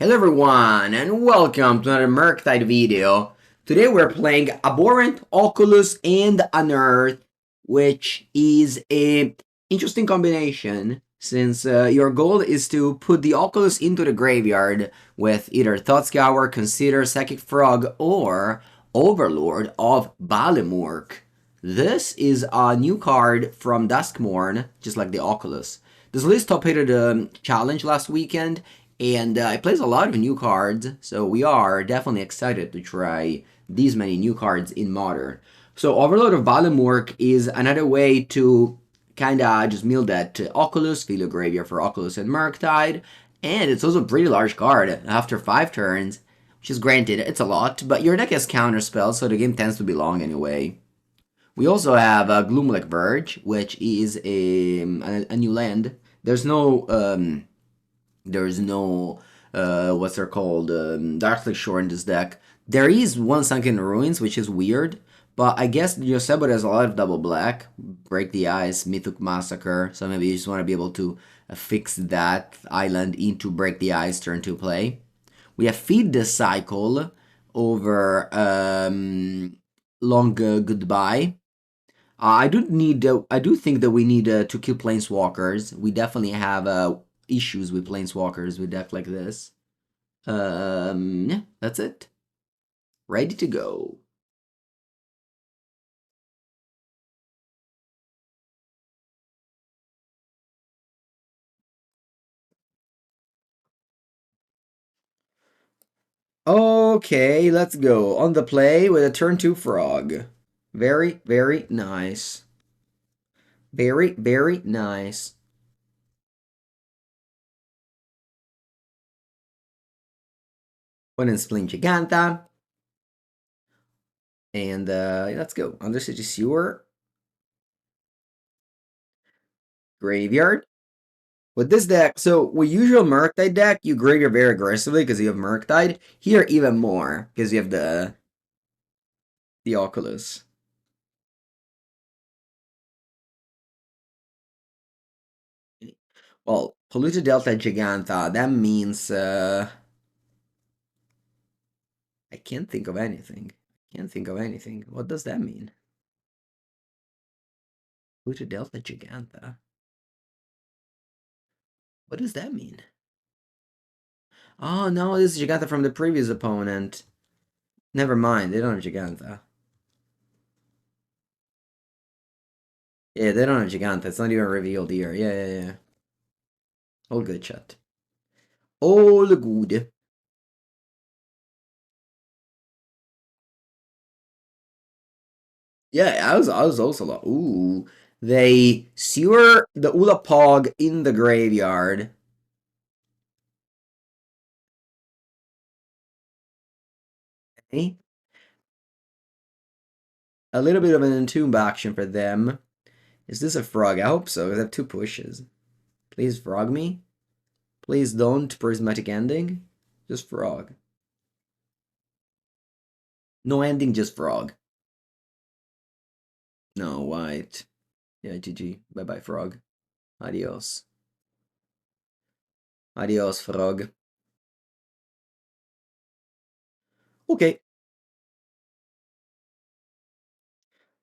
Hello everyone and welcome to another Murktide video. Today we're playing Abhorrent, Oculus, and Unearth, which is a interesting combination since your goal is to put the Oculus into the graveyard with either Thoughtscour, Consider, Psychic Frog, or Overlord of Balimurk. This is a new card from Duskmourn, just like the Oculus. This list top-hitted a challenge last weekend, and it plays a lot of new cards, so we are definitely excited to try these many new cards in Modern. So Overload of Balimurk is another way to kinda just mill that Oculus, fill your graveyard for Oculus and Murktide, and it's also a pretty large card after 5 turns, which is granted, it's a lot, but your deck has counter spells, so the game tends to be long anyway. We also have Gloomlake Verge, which is a new land. There's no what's they're called, Darkly Shore in this deck. There is one Sunken Ruins, which is weird, but I guess Yosebo has a lot of double black, Break the Ice, Mythic Massacre, so maybe you just want to be able to fix that island into Break the Ice turn 2 play. We have Feed the Cycle over Long Goodbye. I do need. I do think that we need to kill planeswalkers. We definitely have issues with planeswalkers with deck like this. Yeah, that's it. Ready to go. Okay, let's go. On the play with a turn 2 frog. Very, very nice. Very, very nice. One in Spleen Giganta. And let's go. Undercity Sewer. Graveyard. With this deck, so with usual Murktide deck, you graveyard very aggressively because you have Murktide. Here, even more because you have the Oculus. Well, Polluted Delta Giganta, that means I can't think of anything. Can't think of anything. What does that mean? Polluted Delta Giganta. What does that mean? Oh no, this is Giganta from the previous opponent. Never mind, they don't have Giganta. Yeah, they don't have Giganta. It's not even revealed here. Yeah. All good, chat. All good. Yeah, I was also like, ooh. They sewer the Ulapog in the graveyard. Okay. A little bit of an entomb action for them. Is this a frog? I hope so, because I have 2 pushes. Please frog me. Please don't prismatic ending. Just frog. No ending, just frog. No, white. Yeah, GG. Bye bye, frog. Adios. Adios, frog. Okay.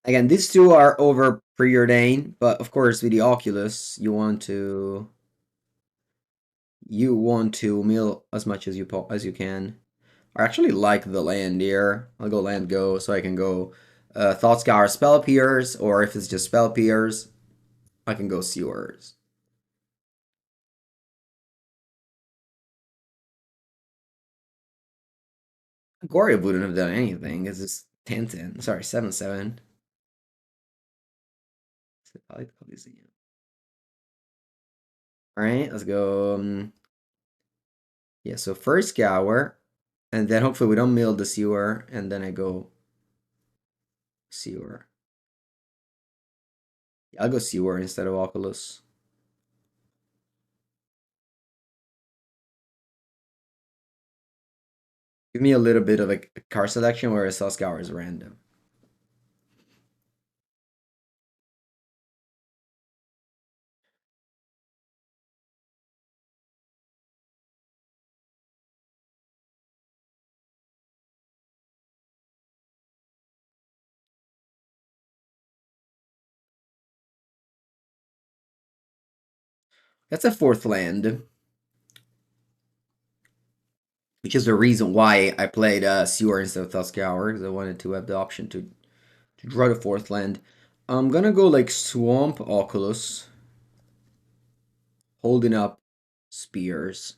Again, these two are over preordained, but of course with the Oculus, you want to mill as much as you can. I actually like the land here. I'll go land go so I can go Thought Scour Spell Pierce, or if it's just Spell Pierce, I can go Sewers. Goria wouldn't have done anything. It's just 10-10. Sorry, 7-7. Alright, let's go. Yeah, so first Scour, and then hopefully we don't mill the Sewer, and then I go Sewer. Yeah, I'll go Sewer instead of Oculus. Give me a little bit of a card selection where a Cell Scour is random. That's a fourth land, which is the reason why I played Sewer instead of Tuskhour, because I wanted to have the option to draw the fourth land. I'm gonna go like Swamp Oculus, holding up Spears.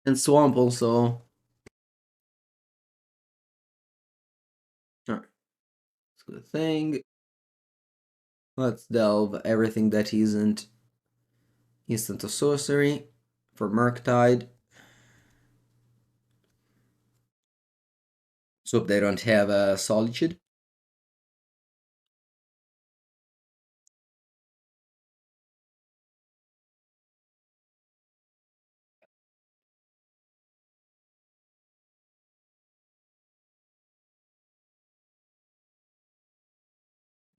And Swamp also. Alright, let's go to thing. Let's delve everything that isn't instant or sorcery for Murktide. So they don't have a Solitude.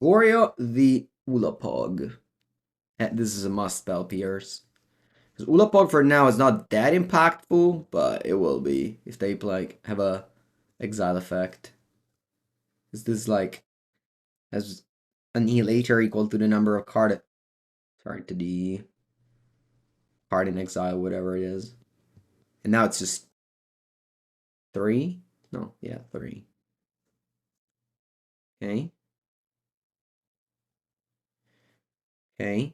Goria the Ulapog. This is a must spell, Pierce. Because Ulapog for now is not that impactful, but it will be if they like have a exile effect. Because this like has Annihilator equal to the number of card. Sorry, to the card in exile, whatever it is. And now it's just 3? No, yeah, 3. Okay. Okay.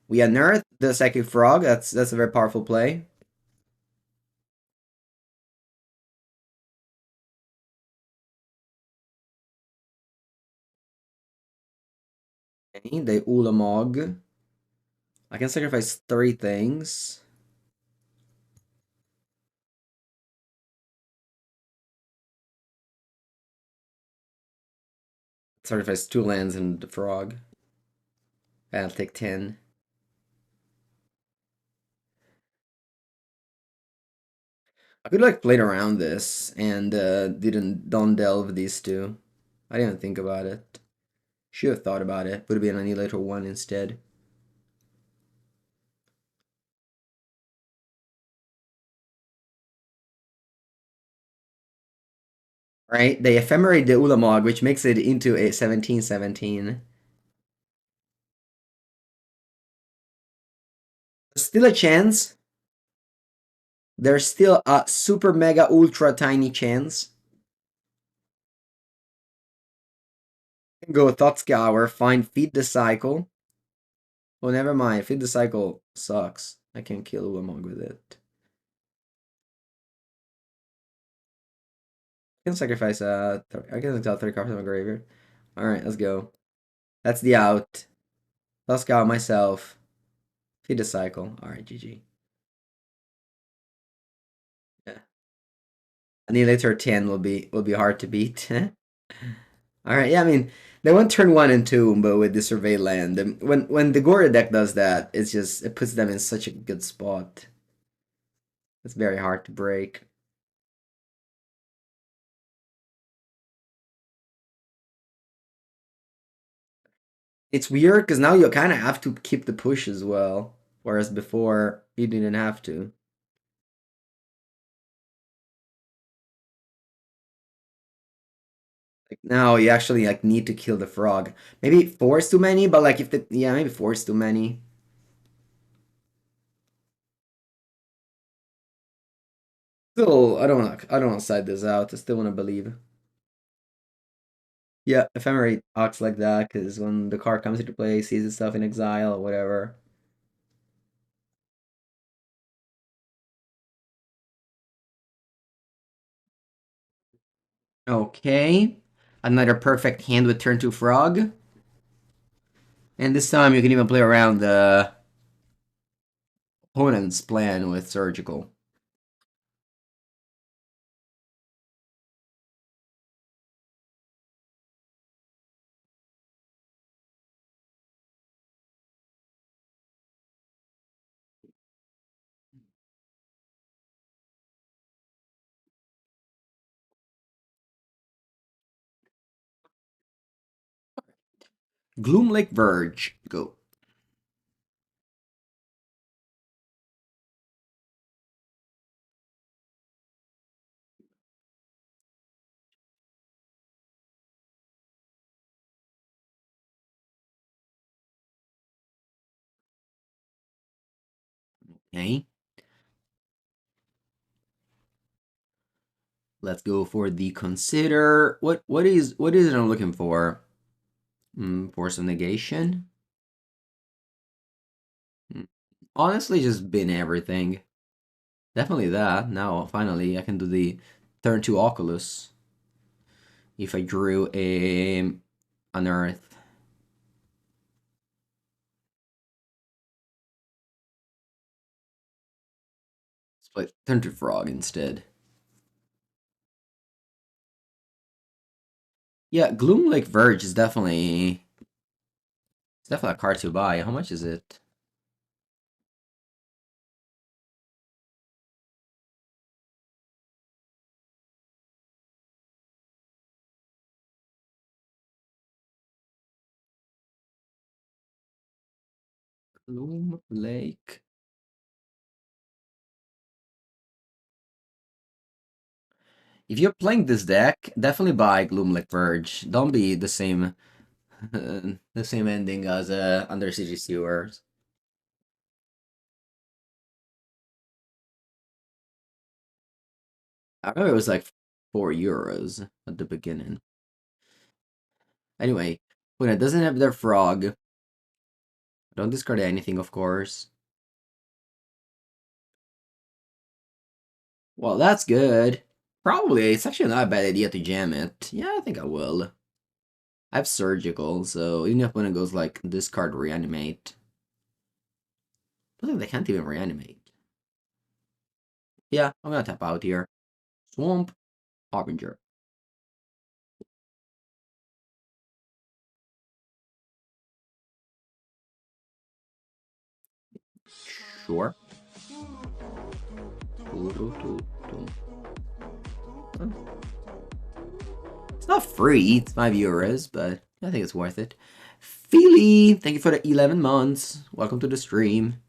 We unearth the Psychic Frog. That's a very powerful play. Okay, the Ulamog. I can sacrifice 3 things. Sacrifice 2 lands and the frog. I'll take 10. I could like played around this and didn't don't delve these two. I didn't think about it. Should have thought about it. Would have been Annihilator 1 instead. Right? They ephemerate the Ulamog, which makes it into a 17/17. Still a chance. There's still a super mega ultra tiny chance. Go Thoughtscour, find Feed the Cycle. Oh, never mind. Feed the Cycle sucks. I can kill Ulamog with it. I can sacrifice I can exile 3 cards from my graveyard. Alright, let's go. That's the out. Thoughtscour myself. Feed the Cycle. Alright, GG. Yeah. Annihilator 10 will be hard to beat. Alright, yeah, I mean they went turn 1 and 2, but with the survey land. When the Gora deck does that, it puts them in such a good spot. It's very hard to break. It's weird because now you kind of have to keep the push as well, whereas before you didn't have to. Like now you actually like need to kill the frog. Maybe 4 is too many, but like if the yeah maybe 4 is too many. Still, I don't want to side this out. I still want to believe. Yeah, Ephemerate acts like that because when the card comes into play, sees itself in exile or whatever. Okay, another perfect hand with turn 2 frog. And this time you can even play around the opponent's plan with surgical. Gloomlake Verge, go. Okay. Let's go for the consider. What is it I'm looking for? Force of negation. Honestly, just bin everything. Definitely that. Now, finally, I can do the turn 2 Oculus. If I drew an Earth. Let's play turn 2 Frog instead. Yeah, Gloom Lake Verge is definitely... It's definitely a card to buy. How much is it? Gloom Lake... If you're playing this deck, definitely buy Gloom Lake Verge. Don't be the same the same ending as Under Siege Sewers. I remember it was like €4 at the beginning. Anyway, when it doesn't have their frog, don't discard anything, of course. Well, that's good. Probably, it's actually not a bad idea to jam it. Yeah, I think I will. I have Surgical, so even if when it goes like discard Reanimate. I think they can't even Reanimate. Yeah, I'm gonna tap out here. Swamp, Harbinger. Sure. It's not free, it's €5, but I think it's worth it. Feely, thank you for the 11 months. Welcome to the stream.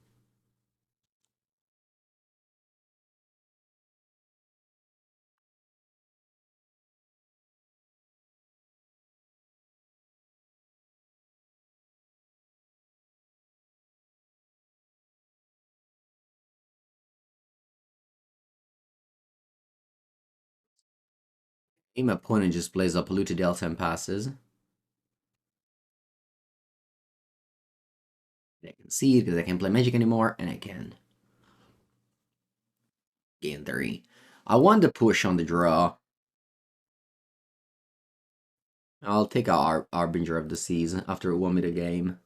My opponent just plays a polluted Delta and passes. I can see it because I can't play Magic anymore, and I can gain 3. I want to push on the draw. I'll take a Harbinger of the Seas after it won me the game.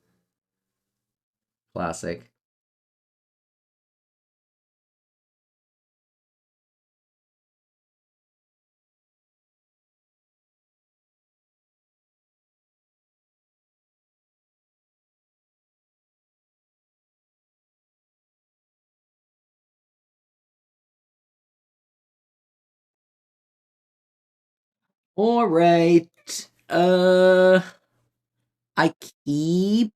Classic. Alright. I keep...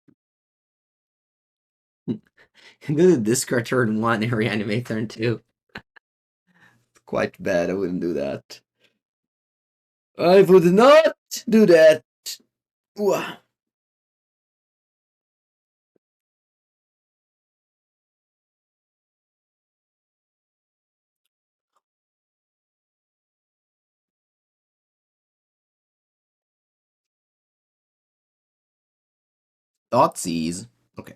Go to discard turn 1 and reanimate turn 2. Quite bad, I wouldn't do that. I would not do that. Ooh. Thoughtseize. Okay.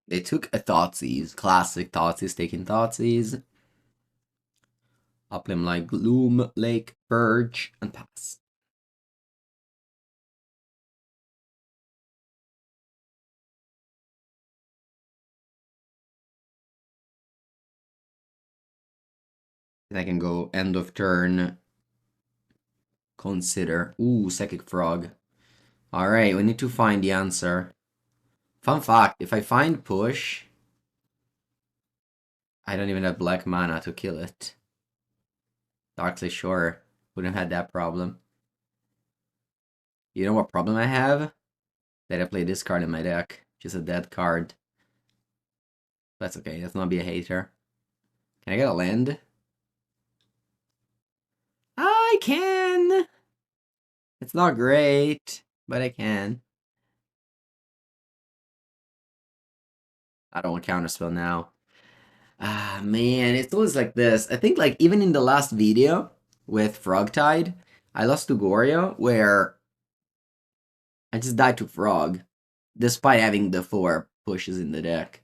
They took a Thoughtseize. Classic Thoughtseize taking Thoughtseize. I'll play him like Gloom, Lake, Verge, and pass. And I can go end of turn. Consider. Ooh, Psychic Frog. Alright, we need to find the answer. Fun fact, if I find push, I don't even have black mana to kill it. Darkly Shore. Wouldn't have had that problem. You know what problem I have? That I play this card in my deck. Just a dead card. That's okay. Let's not be a hater. Can I get a land? I can! It's not great, but I can. I don't want counterspell now. Ah, man, it's always like this. I think, like, even in the last video with Frogtide, I lost to Goria, where I just died to Frog, despite having the 4 pushes in the deck.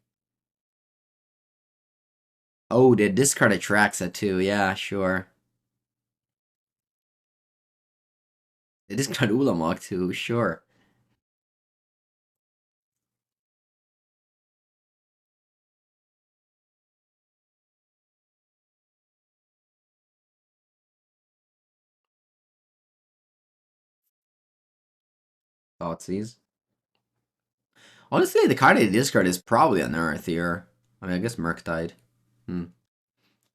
Oh, they discard Atraxa too. Yeah, sure. They discard Ulamog too. Sure. Thoughtseize. Honestly, the card they discard is probably Unearth here. I mean, I guess Murktide. Hmm.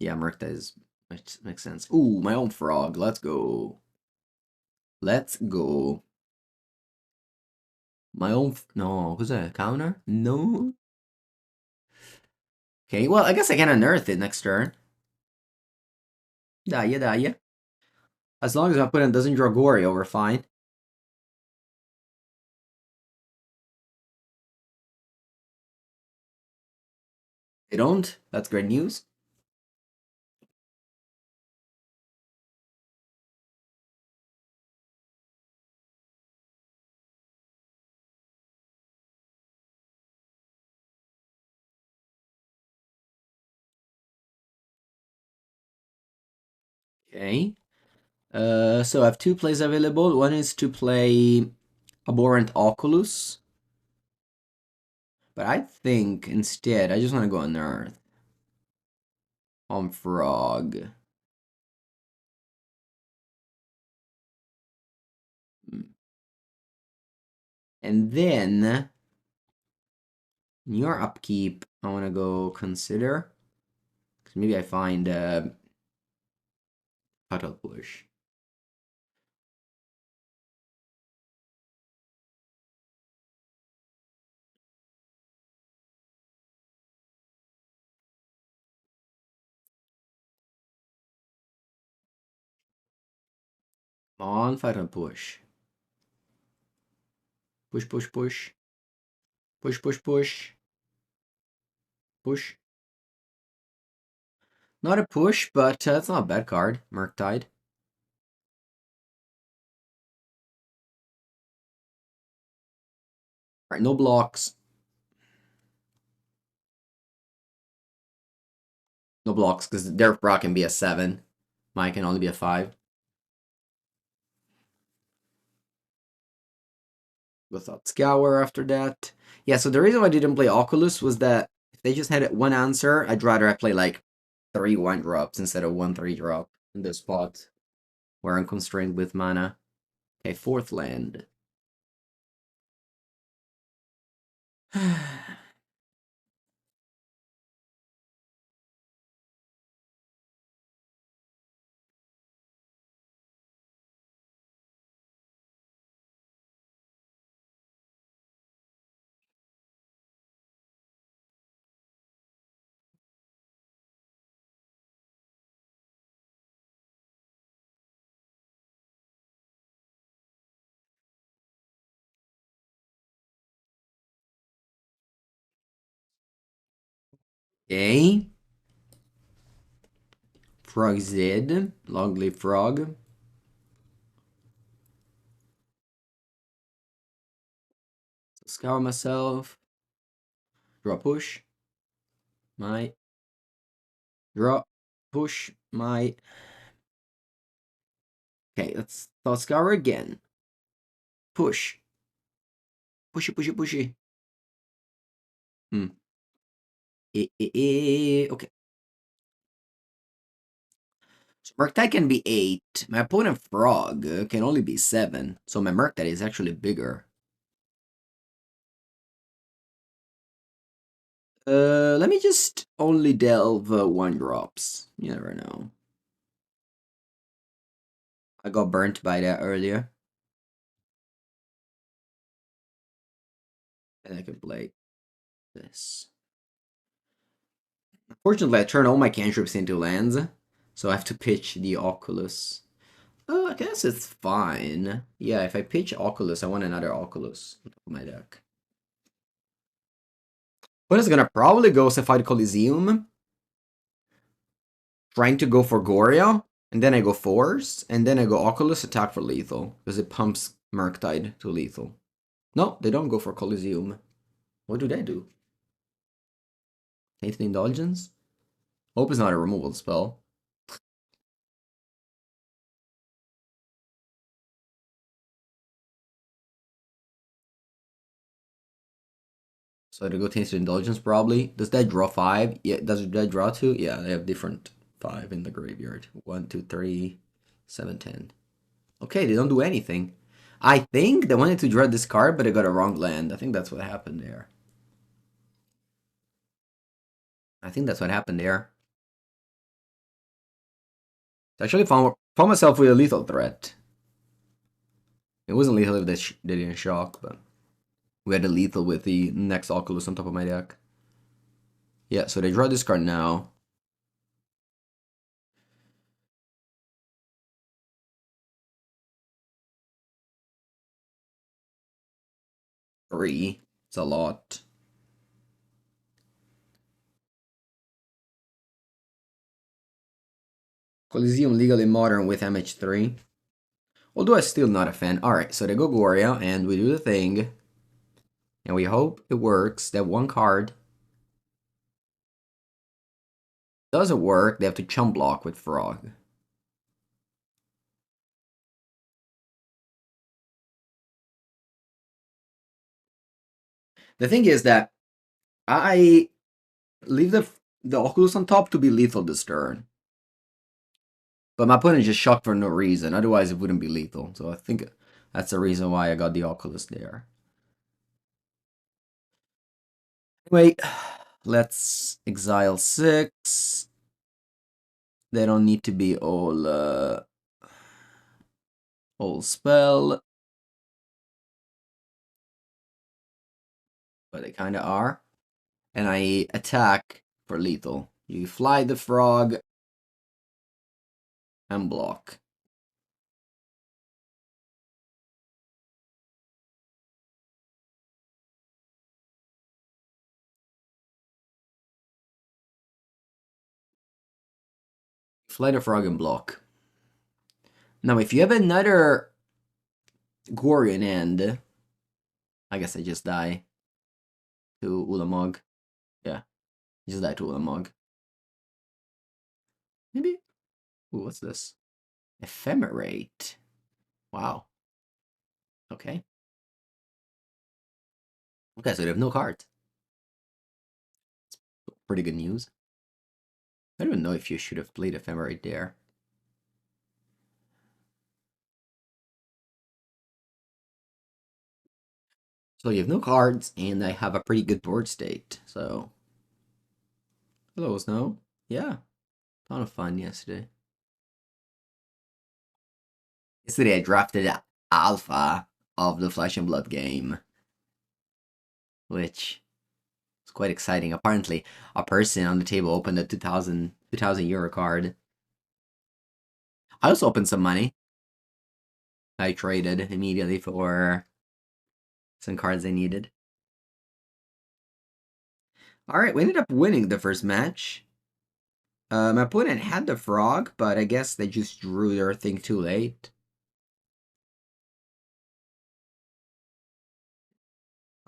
Yeah, Murktide makes sense. Ooh, my own Frog. Let's go. Let's go. My own. No, who's that? Counter? No. Okay, well, I guess I can Unearth it next turn. Die. As long as my opponent doesn't draw Gorio, we're fine. They don't? That's great news. Okay. So I have 2 plays available. One is to play Abhorrent Oculus. But I think instead I just want to go Unearth on Frog. And then in your upkeep, I want to go Consider. Because maybe I find Puddle Push. Come on, Puddle Push. Push. Push. Not a push, but it's not a bad card. Murktide. Alright, no blocks. No blocks, because their Brock can be a 7. Mine can only be a 5. Without Scour after that. Yeah, so the reason why I didn't play Oculus was that if they just had one answer, I'd rather I play like 3 1-drops instead of 1 3-drop in this spot where I'm constrained with mana. Okay, 4th land. Okay. Frog Zed. Long-lived frog. Scour myself. Draw push. My. Draw. Push. My. Okay, let's thought scour again. Push. Pushy. Hmm. Okay. So Murktide can be 8. My opponent Frog can only be 7. So my Murktide is actually bigger. Let me just only delve 1-drops. You never know. I got burnt by that earlier. And I can play this. Unfortunately, I turn all my cantrips into lands, so I have to pitch the Oculus. Oh, I guess it's fine. Yeah, if I pitch Oculus, I want another Oculus on top of my deck. But it's gonna probably go Sapphire Coliseum, trying to go for Goria, and then I go Force, and then I go Oculus attack for lethal, because it pumps Murktide to lethal. No, they don't go for Coliseum. What do they do? Tainted Indulgence? Hope it's not a removal spell. So they go Tainted Indulgence probably. Does that draw 5? Yeah, does that draw 2? Yeah, they have different 5 in the graveyard. 1, 2, 3, 7, 10. Okay, they don't do anything. I think they wanted to draw this card, but they got a wrong land. I think that's what happened there. I think that's what happened there. I actually found myself with a lethal threat. It wasn't lethal if they didn't shock, but we had a lethal with the next Oculus on top of my deck. Yeah, so they draw this card now. Three. It's a lot. Coliseum legally modern with MH3. Although I'm still not a fan. Alright, so they go Goria, and we do the thing. And we hope it works. That one card doesn't work. They have to chump block with Frog. The thing is that I leave the Oculus on top to be lethal this turn. But my opponent just shocked for no reason. Otherwise, it wouldn't be lethal. So I think that's the reason why I got the Oculus there. Anyway, let's exile 6. They don't need to be all spell. But they kind of are. And I attack for lethal. You fly the frog and block. Fly the frog and block. Now, if you have another Gorian end, I guess I just die to Ulamog. Yeah, just die to Ulamog. Maybe? Ooh, what's this? Ephemerate. Wow. Okay. Okay, so they have no cards. Pretty good news. I don't even know if you should have played Ephemerate there. So you have no cards, and I have a pretty good board state, so... Hello, Snow. Yeah, ton of fun yesterday. Yesterday I drafted Alpha of the Flesh and Blood game, which was quite exciting. Apparently, a person on the table opened a 2,000 euro card. I also opened some money. I traded immediately for some cards I needed. Alright, we ended up winning the first match. My opponent had the frog, but I guess they just drew their thing too late.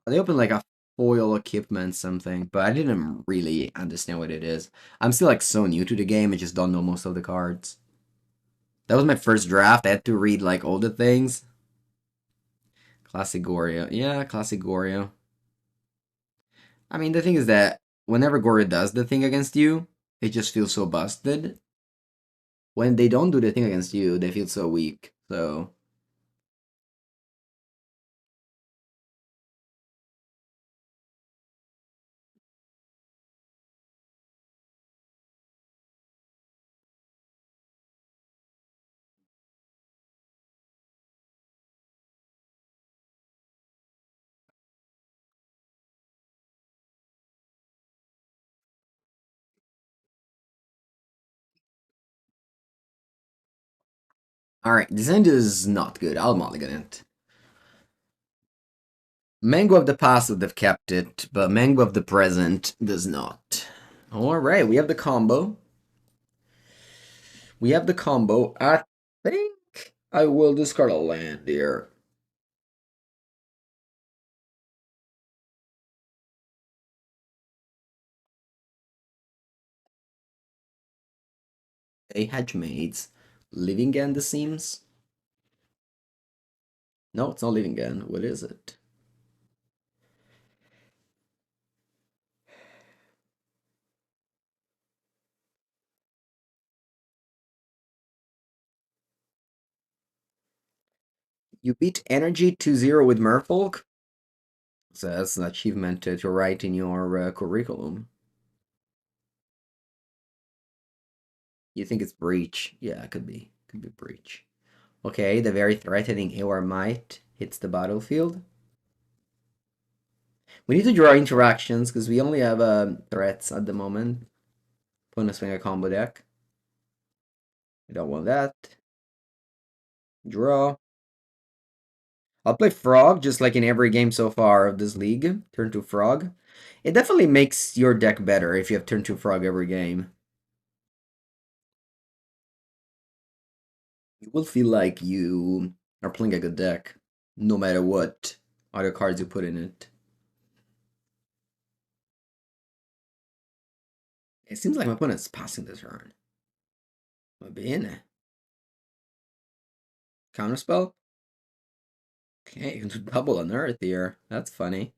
They opened like a foil equipment something, but I didn't really understand what it is. I'm still like so new to the game, I just don't know most of the cards. That was my first draft, I had to read like all the things. Classic Goryo. Yeah, Classic Goryo. I mean, the thing is that whenever Goryo does the thing against you, it just feels so busted. When they don't do the thing against you, they feel so weak. So Alright, this hand is not good. I'll mulligan it. Mango of the past would have kept it, but Mango of the present does not. Alright, we have the combo. I think I will discard a land here. A Hedge Maid's Living End, this seems. No, it's not Living End. What is it? You beat Energy 2-0 with Merfolk? So that's an achievement to write in your curriculum. You think it's Breach? Yeah, it could be. Could be Breach. Okay, the very threatening Ewer Might hits the battlefield. We need to draw interactions because we only have threats at the moment. Put swing a combo deck. I don't want that. Draw. I'll play Frog just like in every game so far of this league. Turn 2 Frog. It definitely makes your deck better if you have turn 2 Frog every game. You will feel like you are playing a good deck, no matter what other cards you put in it. It seems like my opponent's passing this turn. Va bene. Counterspell? Okay, you can do double Unearth here. That's funny.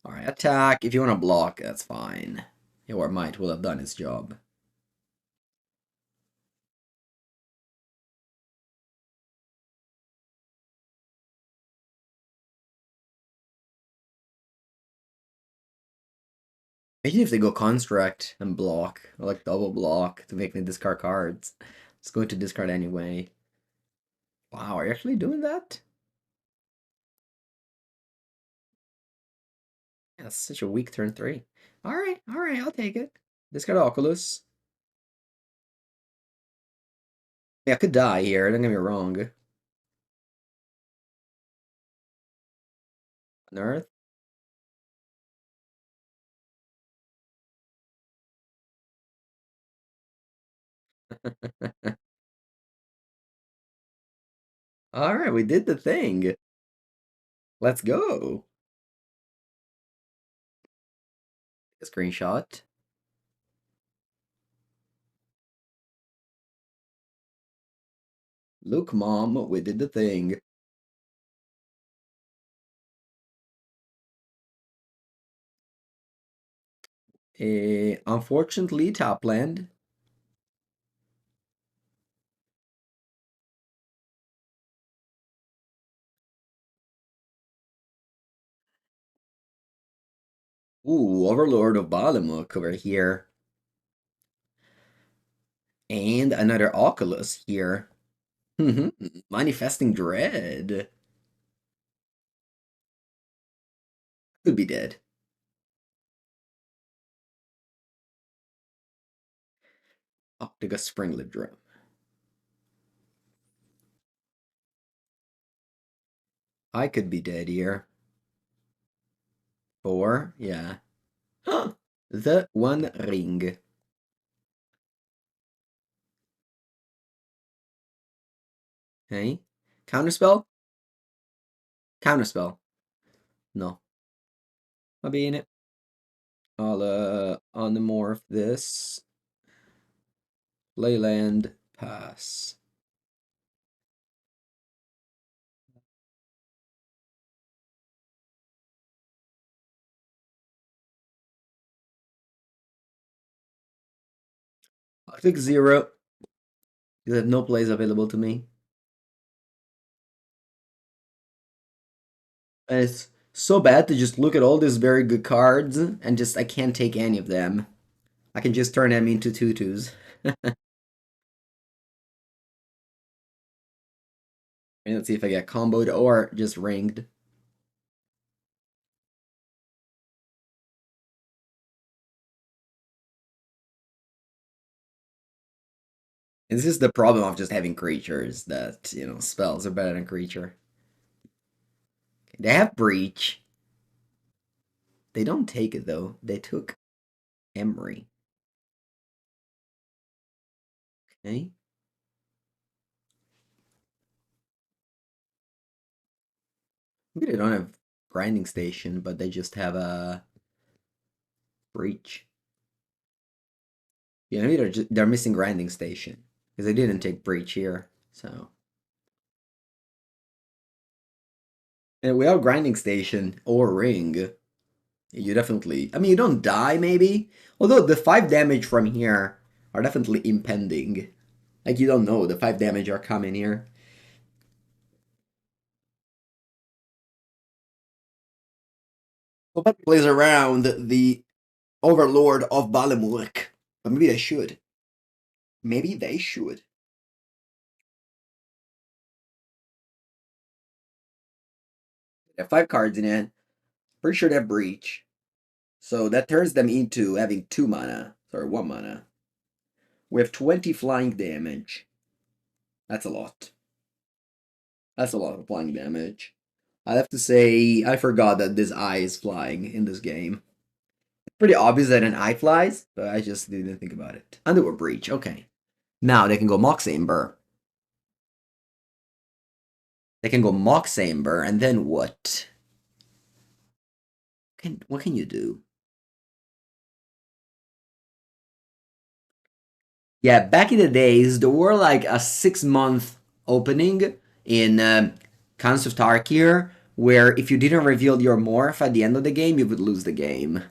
Alright, attack. If you want to block, that's fine. Your might will have done its job. Imagine if they go construct and block, or like double block to make me discard cards. It's going to discard anyway. Wow, are you actually doing that? Yeah, that's such a weak turn 3. Alright, I'll take it. Discard Oculus. Yeah, I could die here, don't get me wrong. Unearth. Alright, we did the thing. Let's go. A screenshot. Look, Mom, we did the thing. Unfortunately, top land. Ooh, Overlord of Balamuk over here. And another Oculus here. Manifesting Dread. Could be dead. Optica Springlet Drum. I could be dead here. 4, yeah. The One Ring. Okay. Counterspell? Counterspell. No. Va bene. I'll unmorph this. Playland pass. I'll click 0. You have no plays available to me. And it's so bad to just look at all these very good cards and just I can't take any of them. I can just turn them into tutus. And let's see if I get comboed or just ringed. And this is the problem of just having creatures that, you know, spells are better than creature. They have Breach. They don't take it though. They took Emery. Okay. Maybe they don't have Grinding Station, but they just have a Breach. Yeah, maybe they're missing Grinding Station because they didn't take Breach here. So, and without Grinding Station or Ring, you definitely. I mean, you don't die maybe, although the 5 damage from here are definitely impending. Like you don't know the 5 damage are coming here. Nobody plays around the Overlord of Balamurk, but maybe they should. Maybe they should. They have 5 cards in it. Pretty sure they have Breach. So that turns them into having 2 mana. Sorry, 1 mana. We have 20 flying damage. That's a lot. That's a lot of flying damage. I have to say, I forgot that this eye is flying in this game. It's pretty obvious that an eye flies, but I just didn't think about it. And they were Breach, okay. Now they can go Moxamber. They can go Moxamber, and then what? What can you do? Yeah, back in the days, there were like a 6 month opening in Khans of Tarkir, where if you didn't reveal your morph at the end of the game, you would lose the game.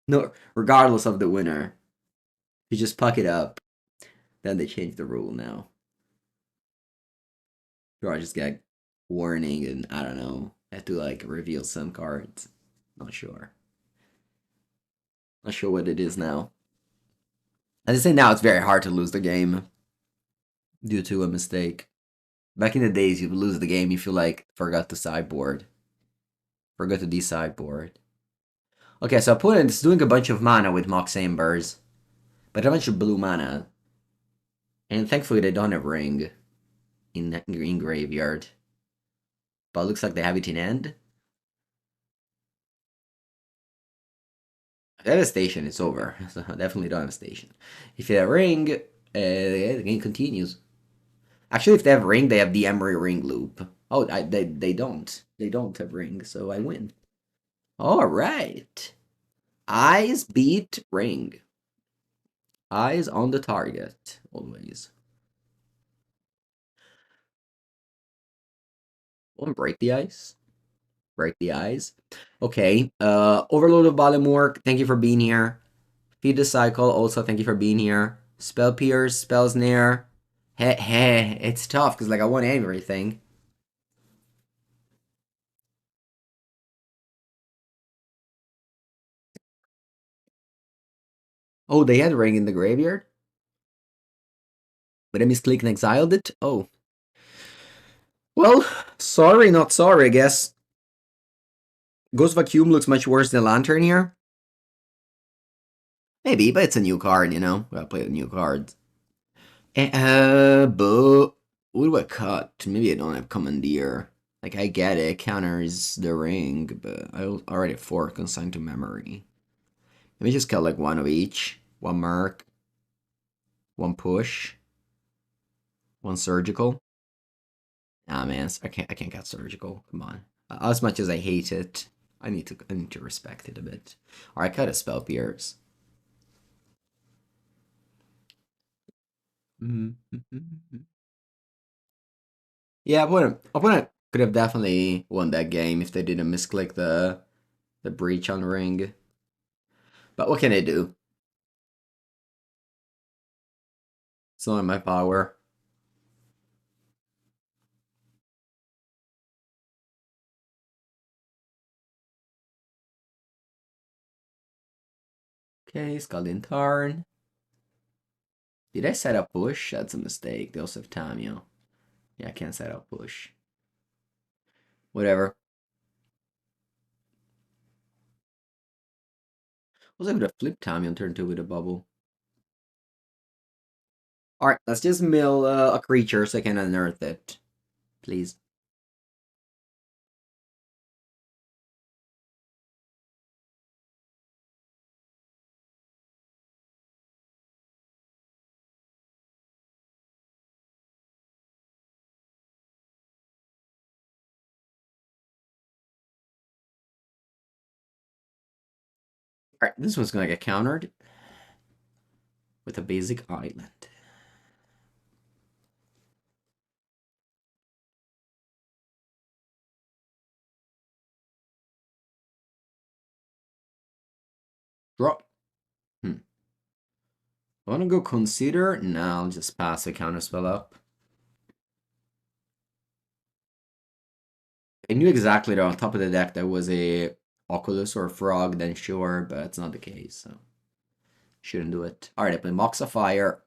No, regardless of the winner. You just puck it up. Then they changed the rule now. Or I just get warning and I don't know. I have to like reveal some cards. Not sure. Not sure what it is now. As I say now, it's very hard to lose the game due to a mistake. Back in the days, you would lose the game if you like forgot to sideboard. Forgot to de-sideboard. Okay, so opponent is doing a bunch of mana with Mox Ambers, but a bunch of blue mana. And thankfully they don't have ring in graveyard. But it looks like they have it in hand. If they have a station, it's over. So definitely don't have a station. If they have ring, the game continues. Actually, if they have ring, they have the Emery ring loop. Oh, they don't. They don't have ring, so I win. All right. Eyes beat ring. Eyes on the target, always. Won't break the ice. Break the eyes. Okay. Overload of Balamork, thank you for being here. Feed the Cycle, also thank you for being here. Spell Pierce, Spell Snare. Heh, it's tough because like I want everything. Oh, they had Ring in the graveyard? But I misclicked and exiled it? Oh. Well, sorry, not sorry, I guess. Ghost Vacuum looks much worse than Lantern here. Maybe, but it's a new card, you know? Gotta play the new cards. But what do I cut? Maybe I don't have Commandeer. Like, I get it, counters the ring, but I already have 4 consigned to memory. Let me just cut like 1 of each. 1 Merc, 1 Push, 1 Surgical. Ah man, I can't cut Surgical. Come on. As much as I hate it, I need to respect it a bit. Alright, cut a Spell Pierce. Yeah, opponent could have definitely won that game if they didn't misclick the breach on ring. But what can I do? It's not in my power. Okay, Scalding Tarn. Did I set up push? That's a mistake. They also have Tamio. Yeah, I can't set up push. Whatever. Was able to flip Tamio and turn 2 with a bubble. Alright, let's just mill a creature so I can unearth it. Please. Alright, this one's gonna get countered with a basic island. Draw. I wanna go consider? No, I'll just pass the counterspell up. I knew exactly that on top of the deck there was a Oculus or a Frog, then sure, but it's not the case, so shouldn't do it. Alright, I play Mox of Fire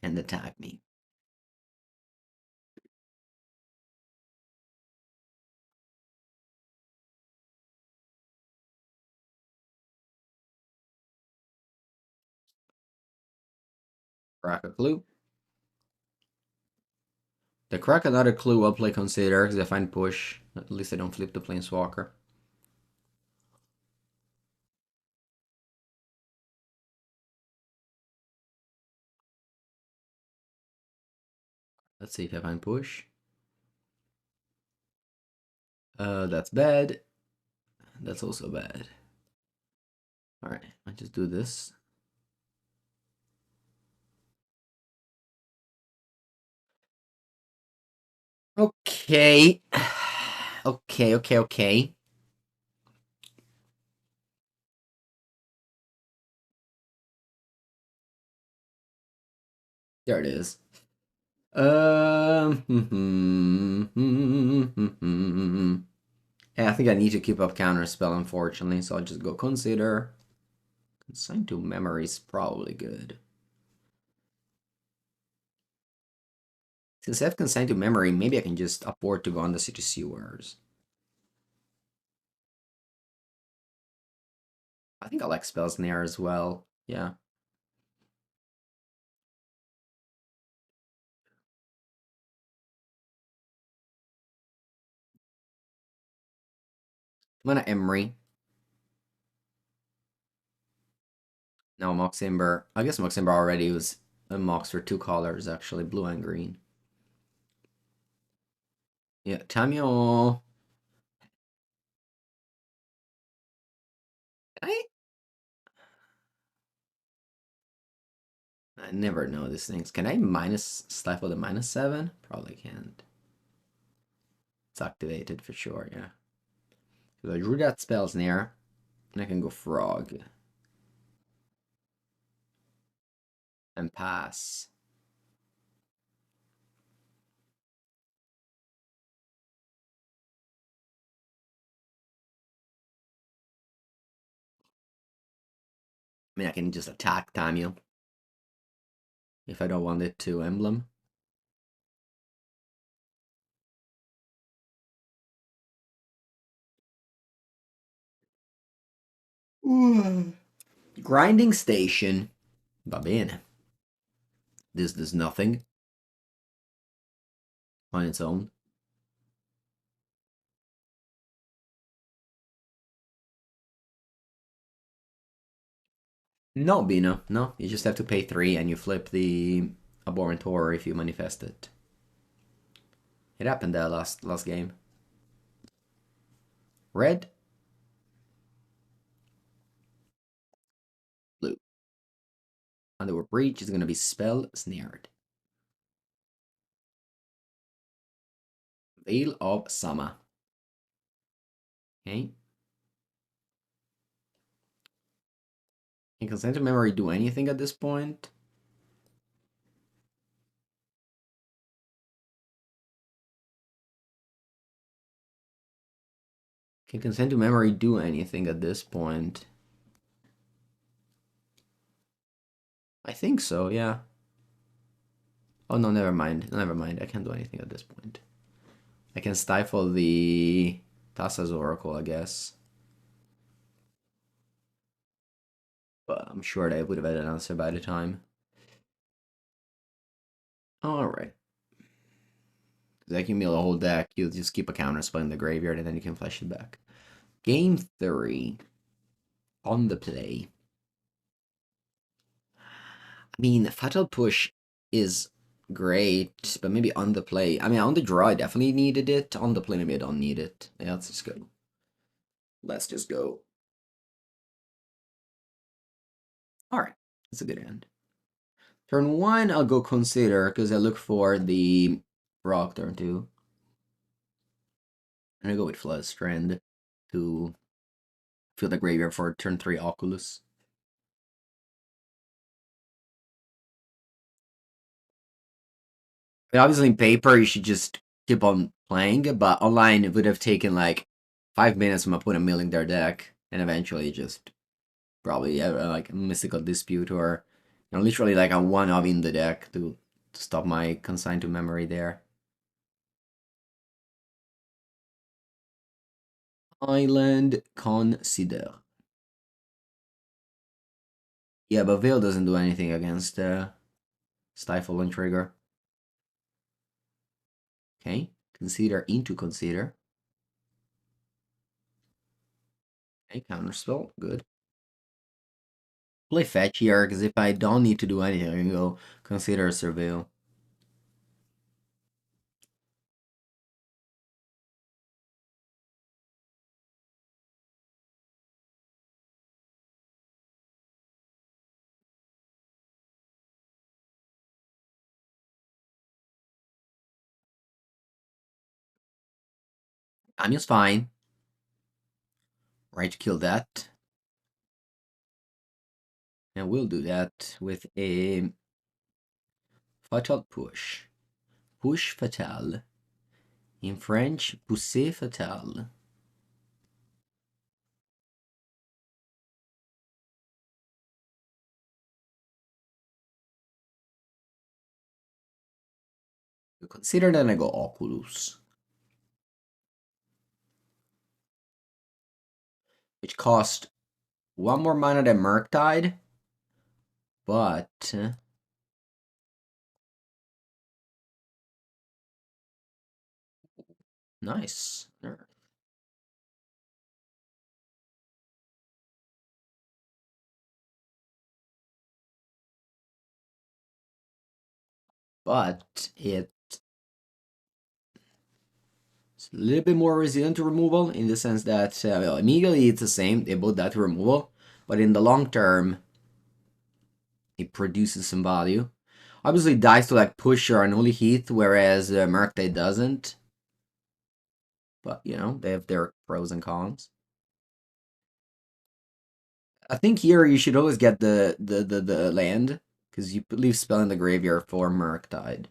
and attack me. Crack a clue. The crack another clue I'll play consider because if I find push, at least I don't flip the Planeswalker. Let's see if I find push. That's bad. That's also bad. Alright, I just do this. Okay. Okay. There it is. Yeah, I think I need to keep up counterspell, unfortunately, so I'll just go consider. Consign to memory is probably good. Since I have consigned to memory, maybe I can just afford to go on the city sewers. I think I like spells in there as well. Yeah. I'm gonna Emery. No, Moximber. I guess Moximber already was a Mox for 2 colors, actually, blue and green. Yeah, Tamio. I never know these things. Can I minus stifle the -7? Probably can't. It's activated for sure, yeah. So I drew that spell's near, and I can go Frog. And pass. I mean, I can just attack Tamio. If I don't want it to emblem. Grinding Station. Va bene. This does nothing on its own. No, Bino. No, you just have to pay 3 and you flip the Abhorrent Horror if you manifest it. It happened there last game. Red. Blue. Underworld Breach is going to be Spell Snared. Veil of Summer. Okay. Can Consent to Memory do anything at this point? Can Consent to Memory do anything at this point? I think so, yeah. Oh no, never mind. Never mind. I can't do anything at this point. I can stifle the Tassa's Oracle, I guess. But I'm sure they would have had an answer by the time. Alright. Like you mill a whole deck, you just keep a counter spell in the graveyard and then you can flash it back. Game 3. On the play. I mean, Fatal Push is great, but maybe on the play. I mean, on the draw, I definitely needed it. On the play, maybe I don't need it. Yeah, let's just go. Let's just go. Alright, that's a good end. Turn 1, I'll go Consider, because I look for the Rock turn 2. And I go with Flood Strand to fill the graveyard for turn 3 Oculus. I mean, obviously, in paper, you should just keep on playing, but online, it would have taken like 5 minutes from putting milling their deck, and eventually just probably like a Mystical Dispute or literally like a one of in the deck to stop my consign to memory there. Island Consider. Yeah, but Veil doesn't do anything against Stifle and Trigger. Okay, Consider into Consider. Okay, Counterspell, good. Play Fetch here, because if I don't need to do anything, I can go Consider Surveil. I'm just fine. Right to kill that. And we'll do that with a Fatal Push. Push Fatal. In French, Pousser Fatal. Consider that I go Oculus. Which cost one more mana than Murktide. But nice. But it's a little bit more resilient to removal in the sense that well, immediately it's the same. They both die to removal, but in the long term, it produces some value. Obviously, dies to like push or an only Heath, whereas Murktide doesn't. But they have their pros and cons. I think here you should always get the land, because you leave spell in the graveyard for Murktide.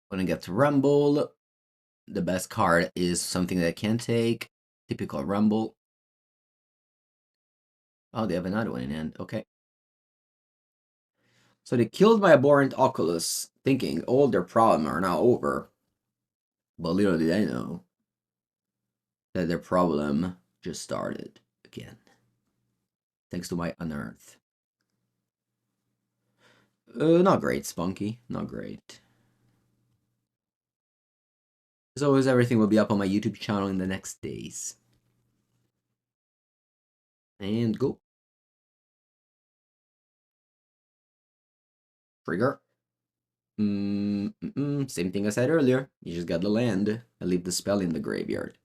When it gets Rumble, the best card is something that I can take. Typical Rumble. Oh, they have another one in hand. Okay. So they killed my abhorrent Oculus, thinking all their problems are now over. But little did they know that their problem just started again. Thanks to my Unearth. Not great, Spunky. Not great. As always, everything will be up on my YouTube channel in the next days. And go. Trigger. Same thing I said earlier. You just got the land. I leave the spell in the graveyard.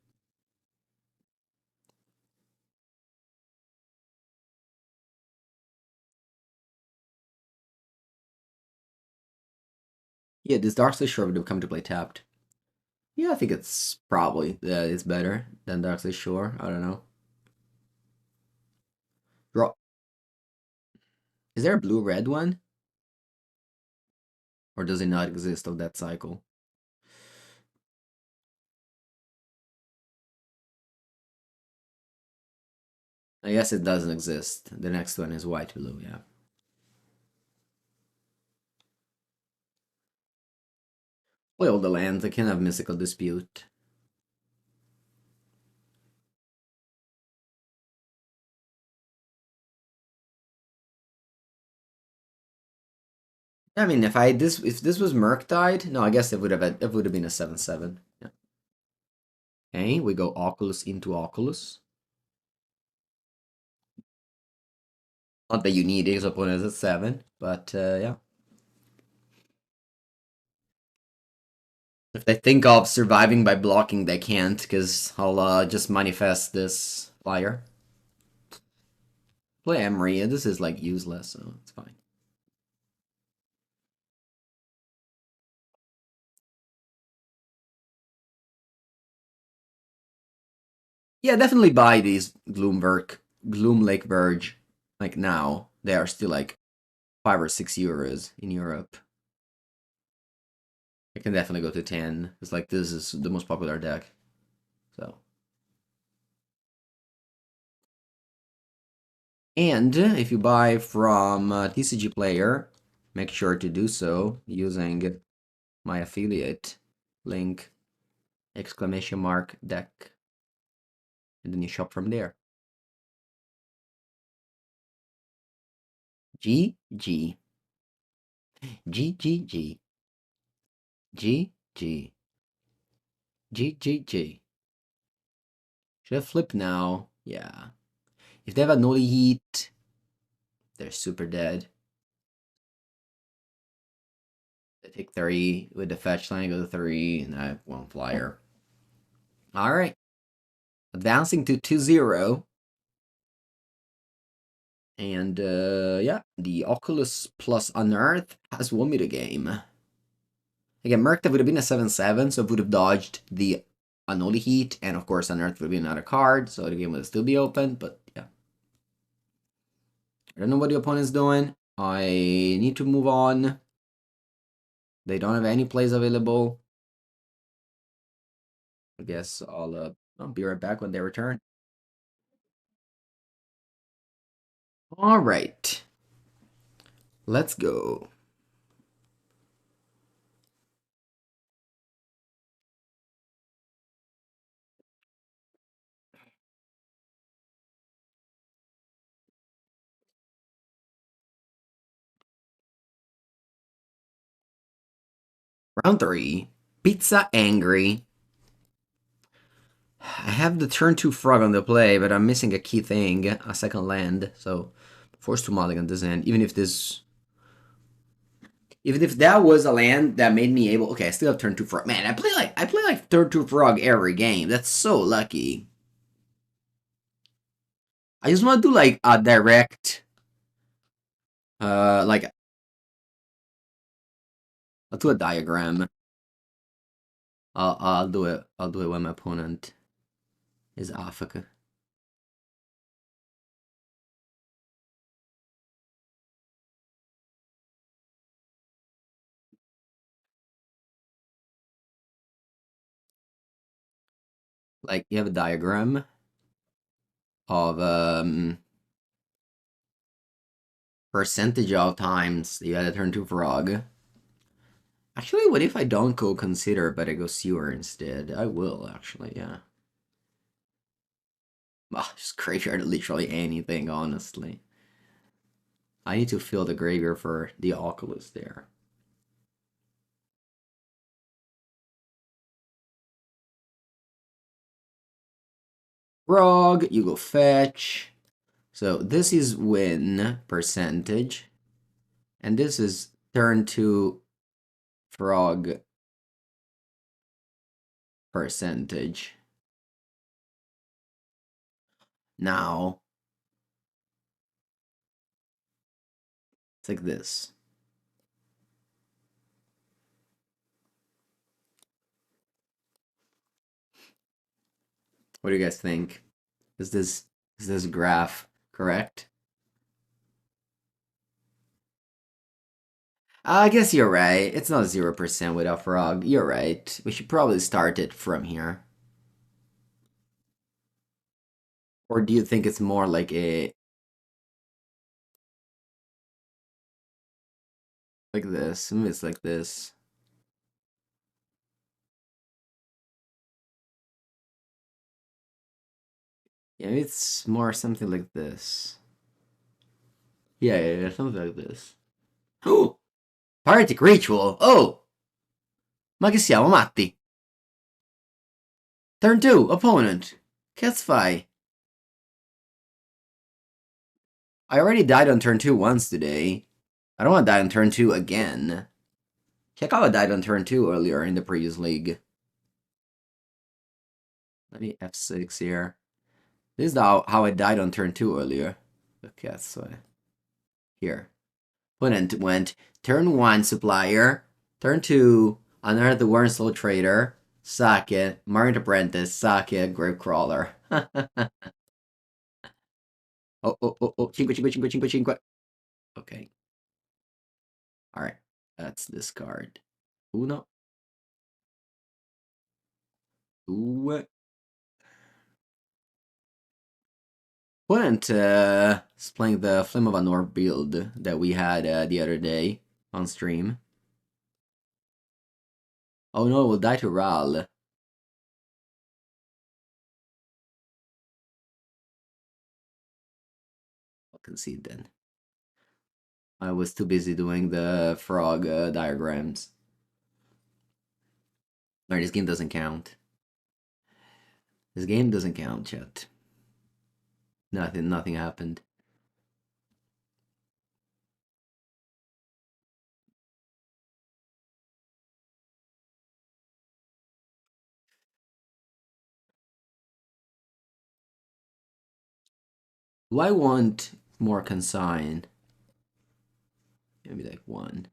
Yeah, this Darksley Shore would have come to play tapped. Yeah, I think it's probably it's better than Darksley Shore. I don't know. Draw. Is there a blue-red one? Or does it not exist of that cycle? I guess it doesn't exist. The next one is white-blue, yeah. Play all the lands. I can have Mystical Dispute. I mean, if this was Murktide, no, I guess it would have been a 7/7. Yeah. Okay, we go Oculus into Oculus. Not that you need his opponent at 7, but yeah. If they think of surviving by blocking, they can't, because I'll just manifest this flyer. Play Emery, this is like useless, so it's fine. Yeah, definitely buy these Gloom Lake Verge. Like now, they are still like 5 or 6 euros in Europe. I can definitely go to 10. It's like this is the most popular deck. So. And if you buy from TCG Player, make sure to do so using my affiliate link, !deck, and then you shop from there. G G G G G G G G G G. Should I flip now? Yeah. If they have a Noli Heat, they're super dead. They take 3 with the fetch line, go to 3, and I have 1 flyer. Alright. Advancing to 2-0. And yeah, the Oculus plus Unearth has won me the game. Again, Merc would have been a 7/7, so it would have dodged the Anoli Heat, and of course Unearth would be another card, so the game would still be open, but yeah. I don't know what the opponent's doing. I need to move on. They don't have any plays available. I guess I'll be right back when they return. Alright. Let's go. Round 3. Pizza Angry. I have the turn 2 frog on the play, but I'm missing a key thing, a second land, so forced to mulligan this end, even if that was a land that made me able. Okay, I still have turn 2 frog. Man, I play like turn 2 frog every game. That's so lucky. I just want to do like a direct, like I'll do a diagram. I'll do it. I'll do it when my opponent is Africa. Like you have a diagram of percentage of times you had a turn 2 frog. Actually, what if I don't go consider, but I go sewer instead? I will, actually, yeah. Just graveyard literally anything, honestly. I need to fill the graveyard for the Oculus there. Frog, you go fetch. So this is win percentage. And this is turn 2 frog percentage. Now, it's like this. What do you guys think? Is this graph correct? I guess you're right. It's not 0% without frog. You're right. We should probably start it from here. Or do you think it's more like like this? Maybe it's like this. Yeah, it's more something like this. Yeah, something like this. Oh, Heretic Ritual. Oh! Ma che siamo, matti? Turn 2, opponent. Cats fai. I already died on turn 2 once today. I don't want to die on turn 2 again. Check how I died on turn 2 earlier in the previous league. Let me F6 here. This is how I died on turn 2 earlier. Okay, that's here. Opponent went turn 1 supplier, turn 2 Unearth the Warren Soul Trader, Sake, Market Apprentice, Sake, Gravecrawler. Oh, 5. Okay. Alright, that's this card. Uno. Due. Opponent is playing the Flame of Anor build that we had the other day on stream. Oh no, we'll die to Ral. I'll concede then. I was too busy doing the frog diagrams. Alright, this game doesn't count. This game doesn't count, chat. Nothing happened. Do I want more consign? Maybe like 1.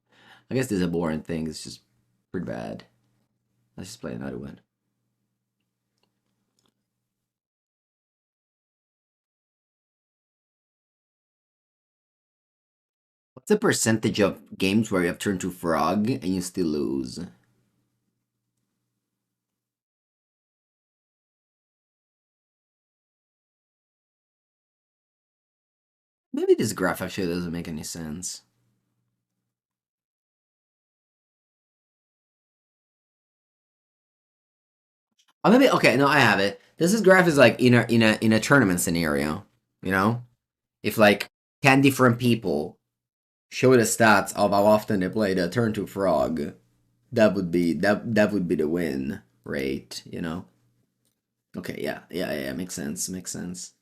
I guess this is a boring thing. It's just pretty bad. Let's just play another one. What's the percentage of games where you have turned to frog and you still lose? Maybe this graph actually doesn't make any sense. Oh, maybe okay. No, I have it. This graph is like in a tournament scenario. You know, if like 10 different people show the stats of how often they play the turn to frog, that would be the win rate. You know. Okay. Yeah. Makes sense. Makes sense.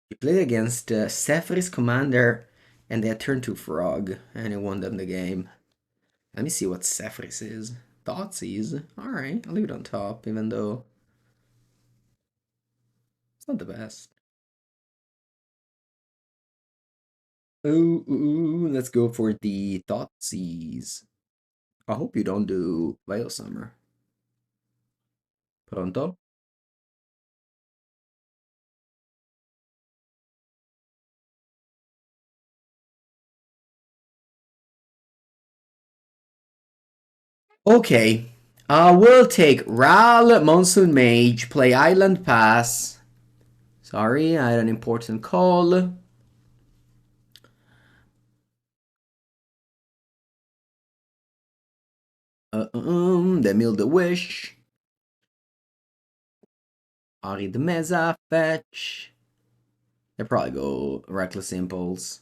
He played against Sephiroth's commander, and they had turned to frog, and he won them the game. Let me see what Sephiroth is. Thoughtseize. Alright, I'll leave it on top, even though it's not the best. Ooh, let's go for the Thoughtseize. I hope you don't do Veil Summer. Pronto? Okay. We'll take Ral, Monsoon Mage, play Island Pass. Sorry, I had an important call. They milled the Wish. Ari the Meza, fetch. They probably go Reckless Impulse.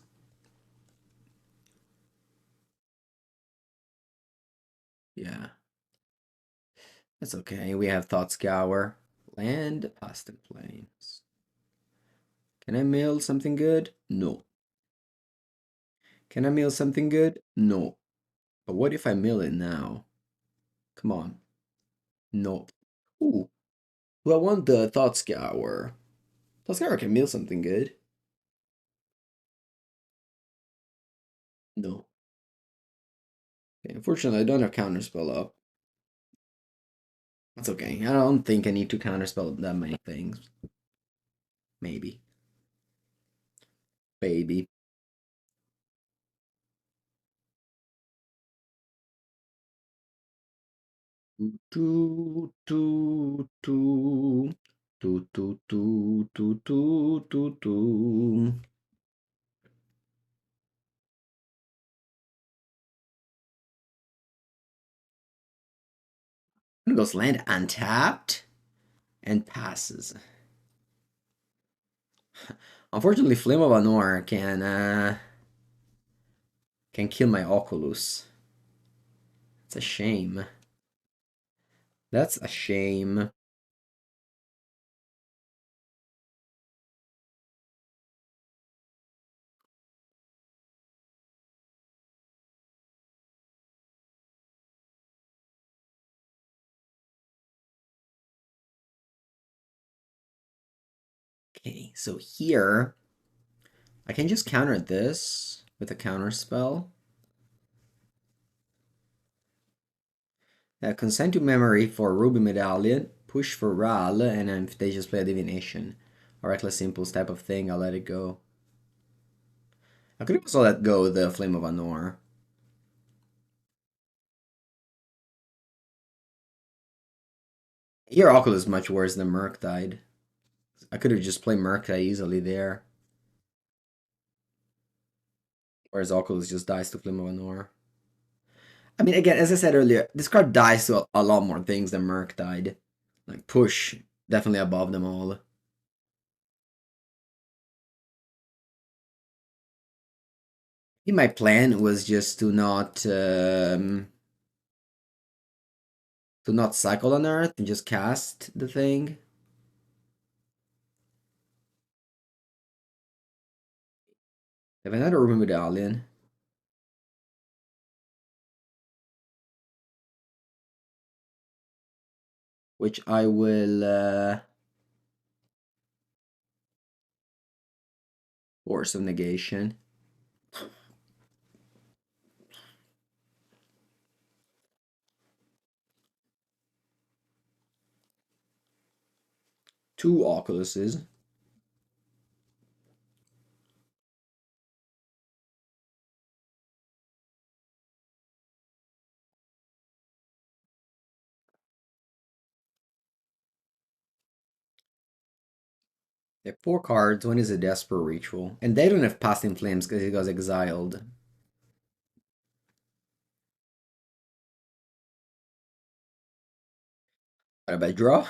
Yeah. That's okay. We have Thought Scour. Land, Past and Plains. Can I mill something good? No. Can I mill something good? No. But what if I mill it now? Come on. No. Ooh. Do I want the Thought Scour? Thought Scour can mill something good. No. Okay, unfortunately, I don't have Counterspell up. That's okay. I don't think I need to Counterspell that many things. Maybe. Baby. Do, do, do, do, do, do, do, do, do, do. It goes land untapped and passes. Unfortunately, Flame of Anor can kill my Oculus. It's a shame. That's a shame. Okay, so here I can just counter this with a counter spell. Consent to memory for Ruby Medallion, push for Ral, and if they just play a divination or reckless impulse type of thing, I'll let it go. I could also let go the Flame of Anor. Here Oculus is much worse than Murktide. I could have just played Murktide easily there. Whereas Oculus just dies to Flame of Anor. I mean, again, as I said earlier, this card dies to a lot more things than Murktide. Like, push, definitely above them all. My plan was just to not cycle on Earth and just cast the thing. I have another Ruby Medallion. Which I will Force of Negation. Two Oculuses. They have 4 cards. One is a Desperate Ritual. And they don't have Past in Flames because he got exiled. Got a bad draw.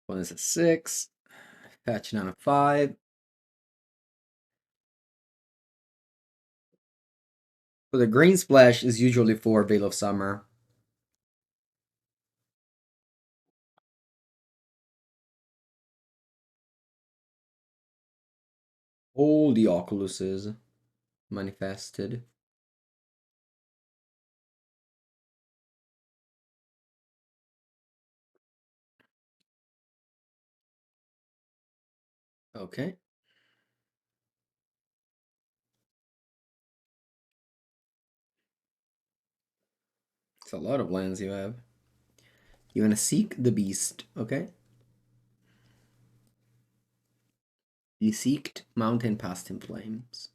One is a 6. Patch down a 5. So the green splash is usually for Veil of Summer. All the Oculuses manifested. Okay. It's a lot of lands you have. You want to seek the beast, okay? You seeked Mountain Past in Flames.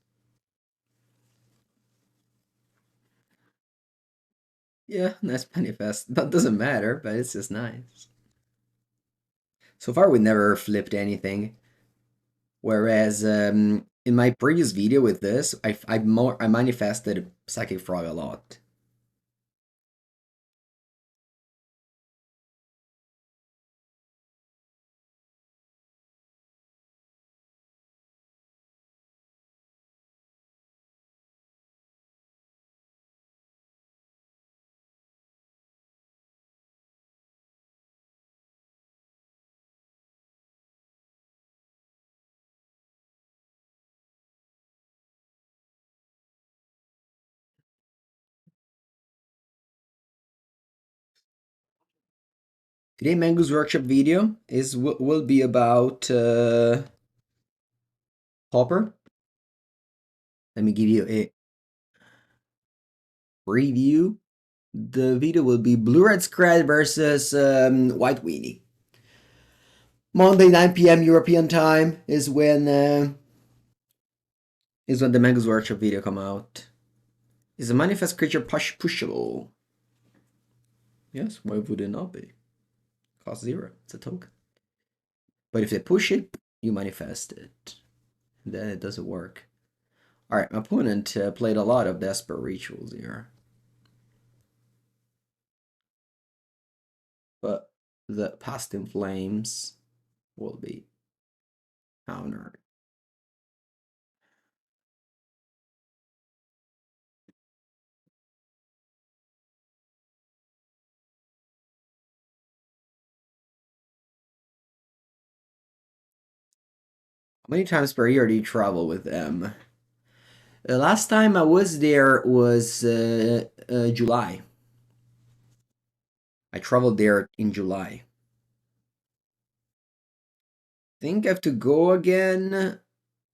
Yeah, nice manifest. That doesn't matter, but it's just nice. So far, we never flipped anything. Whereas in my previous video with this, I manifested Psychic Frog a lot. Today, Mango's workshop video will be about Hopper. Let me give you a preview. The video will be Blue Red Scred versus White Weenie. Monday 9 p.m. European time is when the Mango's workshop video come out. Is a manifest creature pushable? Yes, why would it not be? Cost 0. It's a token. But if they push it, you manifest it. Then it doesn't work. Alright, my opponent played a lot of the Esper rituals here. But the Past in Flames will be countered. How many times per year do you travel with them? The last time I was there was July. I traveled there in July. Think I have to go again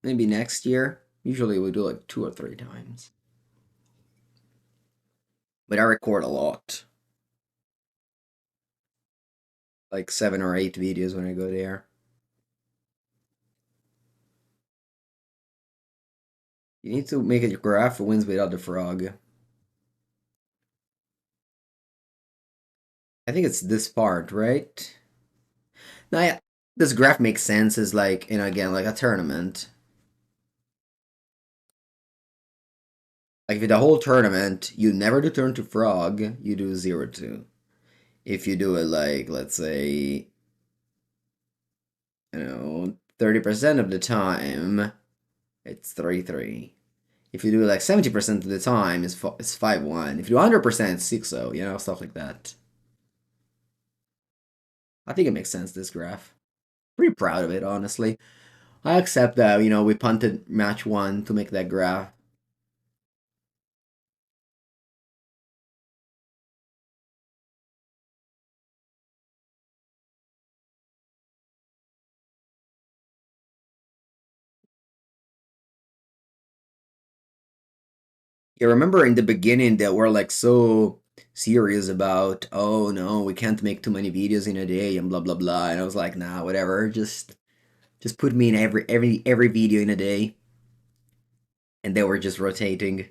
maybe next year. Usually we do like 2 or 3 times. But I record a lot. Like 7 or 8 videos when I go there. You need to make a graph for wins without the frog. I think it's this part, right? Now, yeah, this graph makes sense as like, again, like a tournament. Like, if the whole tournament, you never do turn to frog, you do 0-2. If you do it like, let's say, 30% of the time, it's 3-3. If you do it like 70% of the time, it's 5-1. If you do 100%, it's 6-0, stuff like that. I think it makes sense, this graph. Pretty proud of it, honestly. I accept that, we punted match 1 to make that graph. Yeah, remember in the beginning that we're like so serious about, oh no, we can't make too many videos in a day and blah blah blah. And I was like, nah, whatever, just put me in every video in a day. And they were just rotating.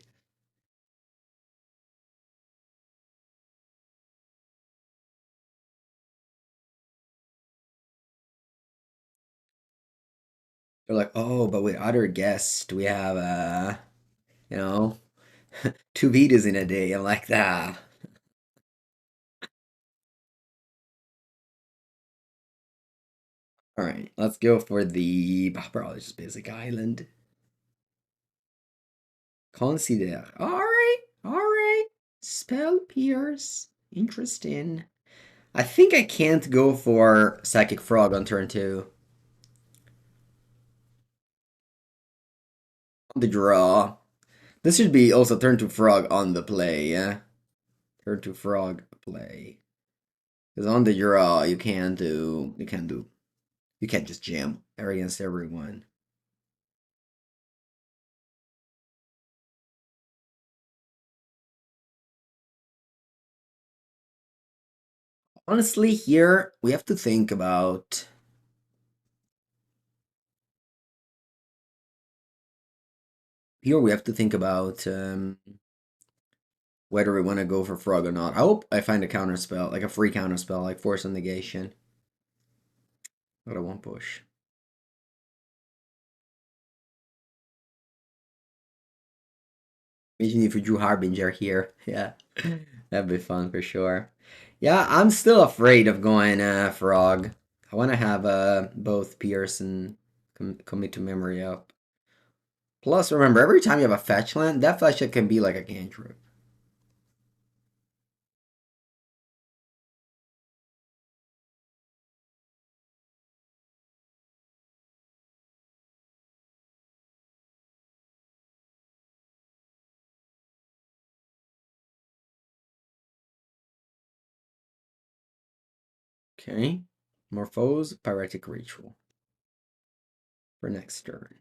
They're like, oh, but with other guests, we have you know, 2 videos in a day. I'm like, ah. All right, let's go for the probably just basic island. Consider. All right. Spell Pierce. Interesting. I think I can't go for Psychic Frog on turn 2. On the draw. This should be also turn to Frog on the play, yeah? Turn to Frog play. Because on the draw, you can't just jam against everyone. Honestly, here, we have to think about... Here we have to think about whether we want to go for Frog or not. I hope I find a counter spell, like a free counter spell, like Force of Negation. But I won't push. Imagine if you drew Harbinger here. Yeah, that'd be fun for sure. Yeah, I'm still afraid of going Frog. I want to have both Pierce and commit to memory up. Plus, remember, every time you have a fetch land, that fetch land can be like a cantrip. Okay. Morphose, Pyretic Ritual. For next turn.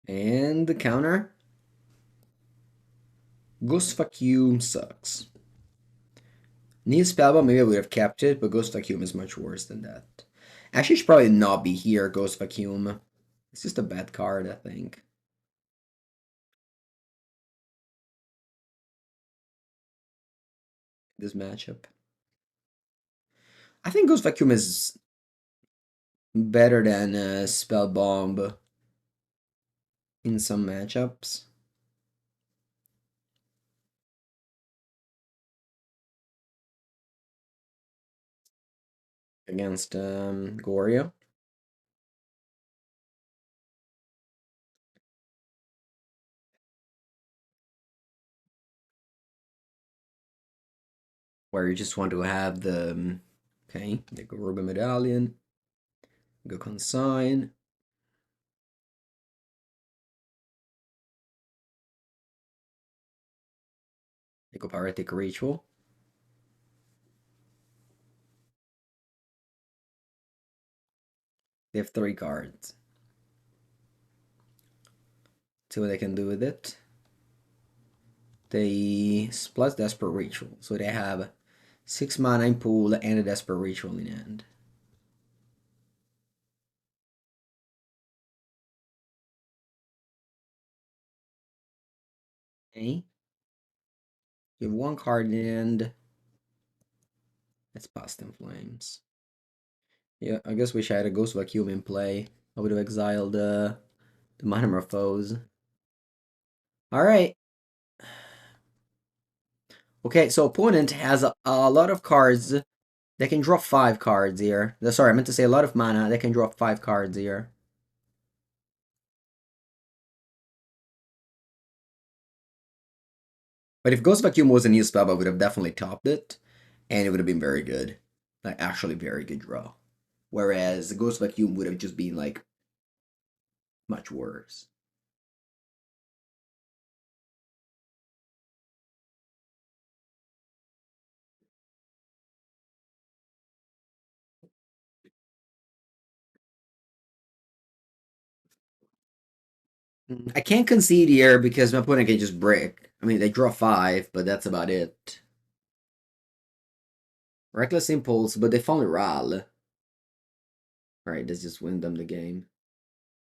And the counter. Ghost Vacuum sucks. Need Spellbound, maybe I would have kept it, but Ghost Vacuum is much worse than that. Actually, should probably not be here, Ghost Vacuum. It's just a bad card, I think. This matchup. I think Ghost Vacuum is better than Spell Bomb in some matchups. Against Goryo. Where you just want to have the okay, they go Ruby Medallion, go Consign. They go Pyretic Ritual. They have 3 cards. See what they can do with it. They splash Desperate Ritual, so they have 6 mana in pool and a Desperate Ritual in hand. Okay. You have 1 card in hand. That's Past in Flames. Yeah, I guess wish I had a Ghost Vacuum in play. I would have exiled the Metamorphose. Alright. Okay, so opponent has a lot of cards. They can draw 5 cards here. Sorry, I meant to say a lot of mana. They can draw 5 cards here. But if Ghost Vacuum was a new spell, I would have definitely topped it. And it would have been very good. Like, actually very good draw. Whereas Ghost Vacuum would have just been, like, much worse. I can't concede here because my opponent can just break. I mean, they draw 5, but that's about it. Reckless Impulse, but they finally Ral. Alright, this just wins them the game.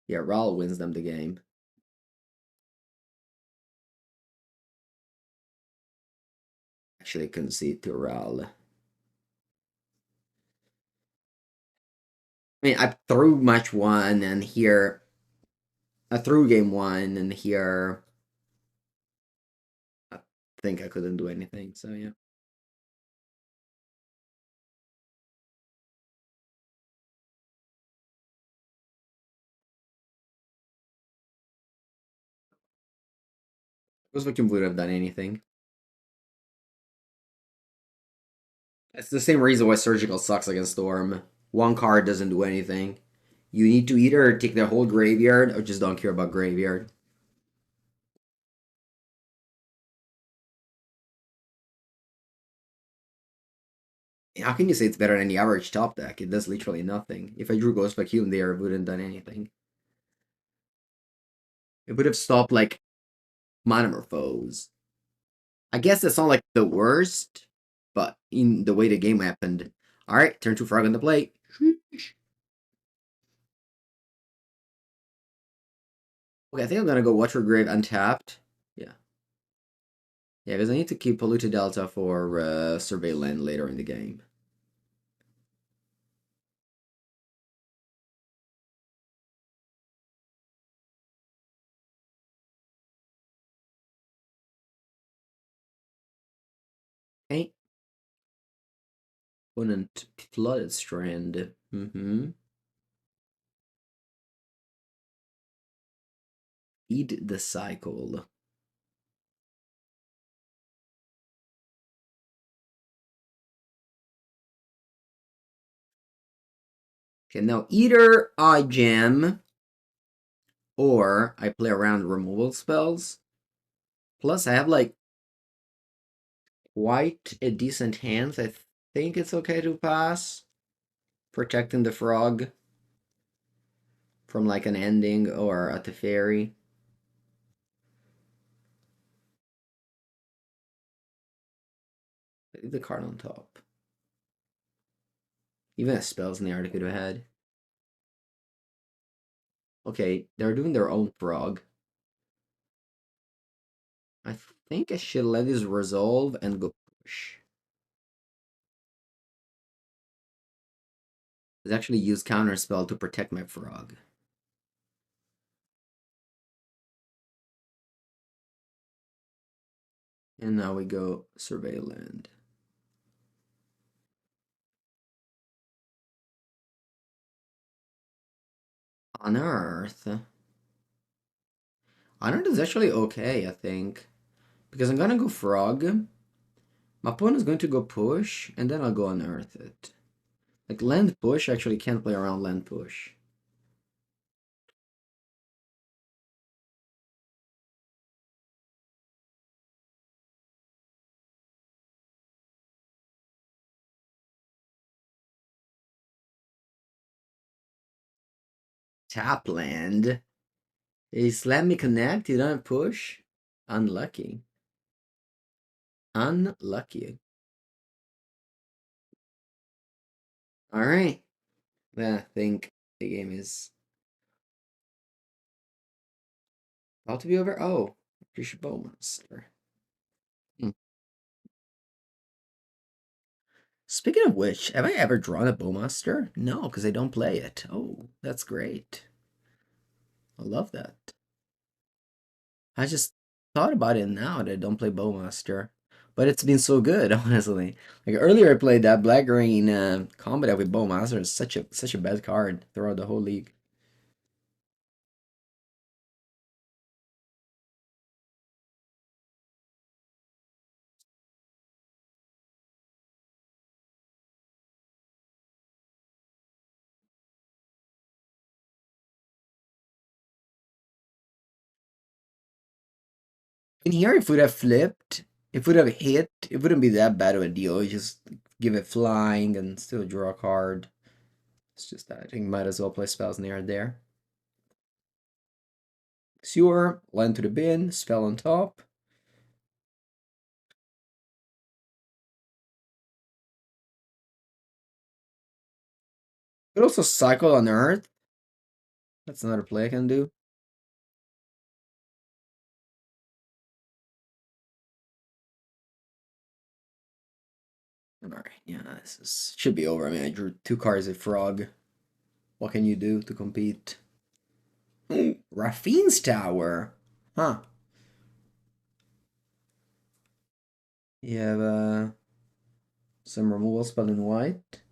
Yeah, Ral wins them the game. Actually concede to Ral. I mean, I threw match 1, and here I threw game 1, and here I think I couldn't do anything, so yeah. Ghost Vacuum would have done anything. It's the same reason why Surgical sucks against Storm. 1 card doesn't do anything. You need to either take their whole graveyard or just don't care about graveyard. How can you say it's better than the average top deck? It does literally nothing. If I drew Ghost Vacuum there, it wouldn't have done anything. It would have stopped, like, Monomorphose. I guess that's not, like, the worst, but in the way the game happened. Alright, turn 2 Frog on the plate. Okay, I think I'm gonna go Watcher Grave untapped. Yeah. Yeah, because I need to keep Polluted Delta for Survey Land later in the game. Okay. Opponent Flooded Strand. Feed the Cycle. Okay, now either I jam or I play around removal spells. Plus, I have, like, quite a decent hand. I think it's okay to pass. Protecting the frog from, like, an ending or a Teferi. Leave the card on top. Even a spell's in the article could have had. Okay, they're doing their own frog. I think I should let this resolve and go push. Let's actually use counterspell to protect my frog. And now we go survey land. Unearth. Unearth is actually okay, I think. Because I'm gonna go frog. My opponent's going to go push, and then I'll go unearth it. Like land push, I actually can't play around land push. Tap land. Is let me connect, you don't push? Unlucky. Unlucky. Alright. Then I think the game is about to be over. Oh, Fisher Bowmaster. Hmm. Speaking of which, have I ever drawn a Bowmaster? No, because I don't play it. Oh, that's great. I love that. I just thought about it now that I don't play Bowmaster. But it's been so good, honestly. Like earlier I played that Black Green combat with Bowmaster. It's such a bad card throughout the whole league. In here, if it would have flipped, if it would have hit, it wouldn't be that bad of a deal. You just give it flying and still draw a card. It's just that I think might as well play spells near there. Sewer, land to the bin, spell on top. Could also cycle on Earth. That's another play I can do. Alright, yeah, should be over. I mean, I drew 2 cards of Frog. What can you do to compete? Ooh, Rafine's Tower. Huh. You have some removal spell in white.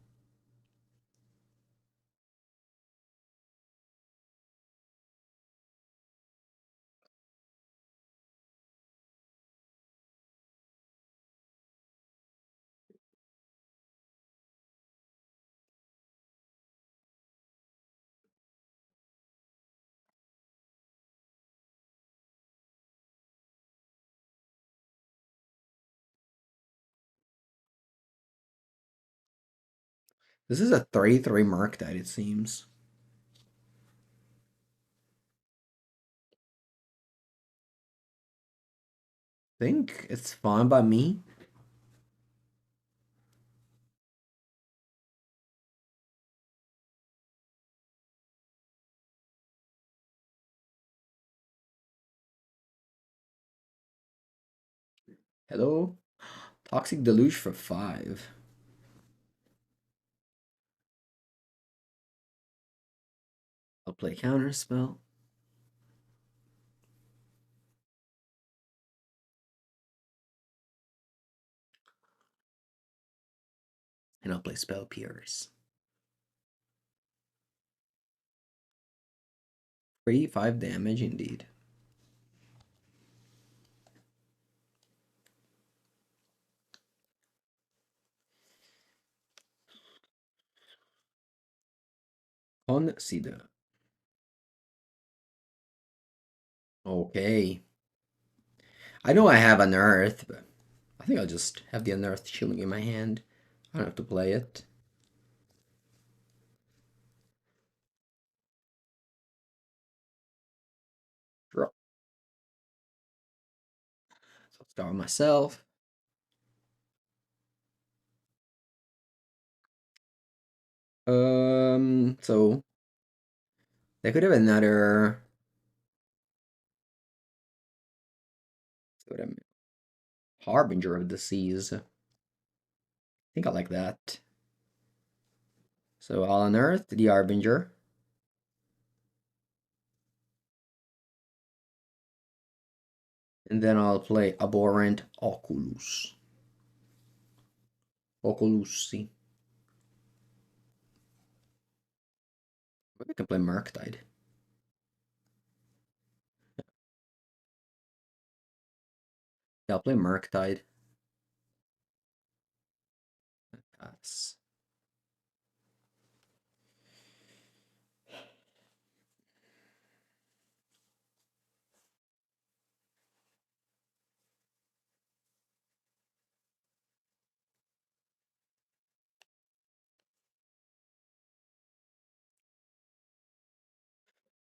This is a 3/3 mark that it seems. Think it's fine by me. Hello? Toxic Deluge for 5. I'll play counter spell. And I'll play Spell Pierce. 5 damage indeed. Consider. Okay. I know I have Unearth, but I think I'll just have the Unearth chilling in my hand. I don't have to play it. Draw. So I'll start myself. So They could have another. What I mean, Harbinger of the Seas. I think I like that. So I'll unearth the Harbinger. And then I'll play Abhorrent Oculus. Oculusi. Maybe I can play Murktide. Yeah, I'll play Murktide. Pass.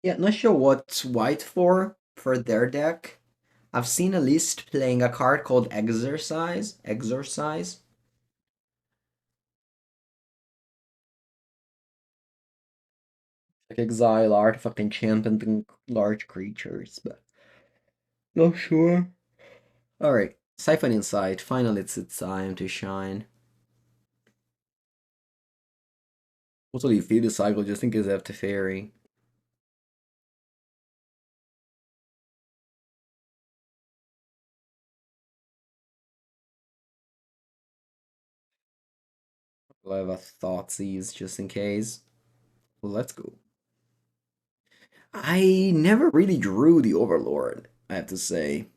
Yeah, not sure what's white for their deck. I've seen a list playing a card called Exercise. Exercise. Like exile artifact enchantment large creatures, but not sure. Alright. Siphon Insight. Finally it's its time to shine. Also you feed the cycle just in case I have Teferi. I'll have a Thoughtseize just in case. Let's go. I never really drew the Overlord, I have to say.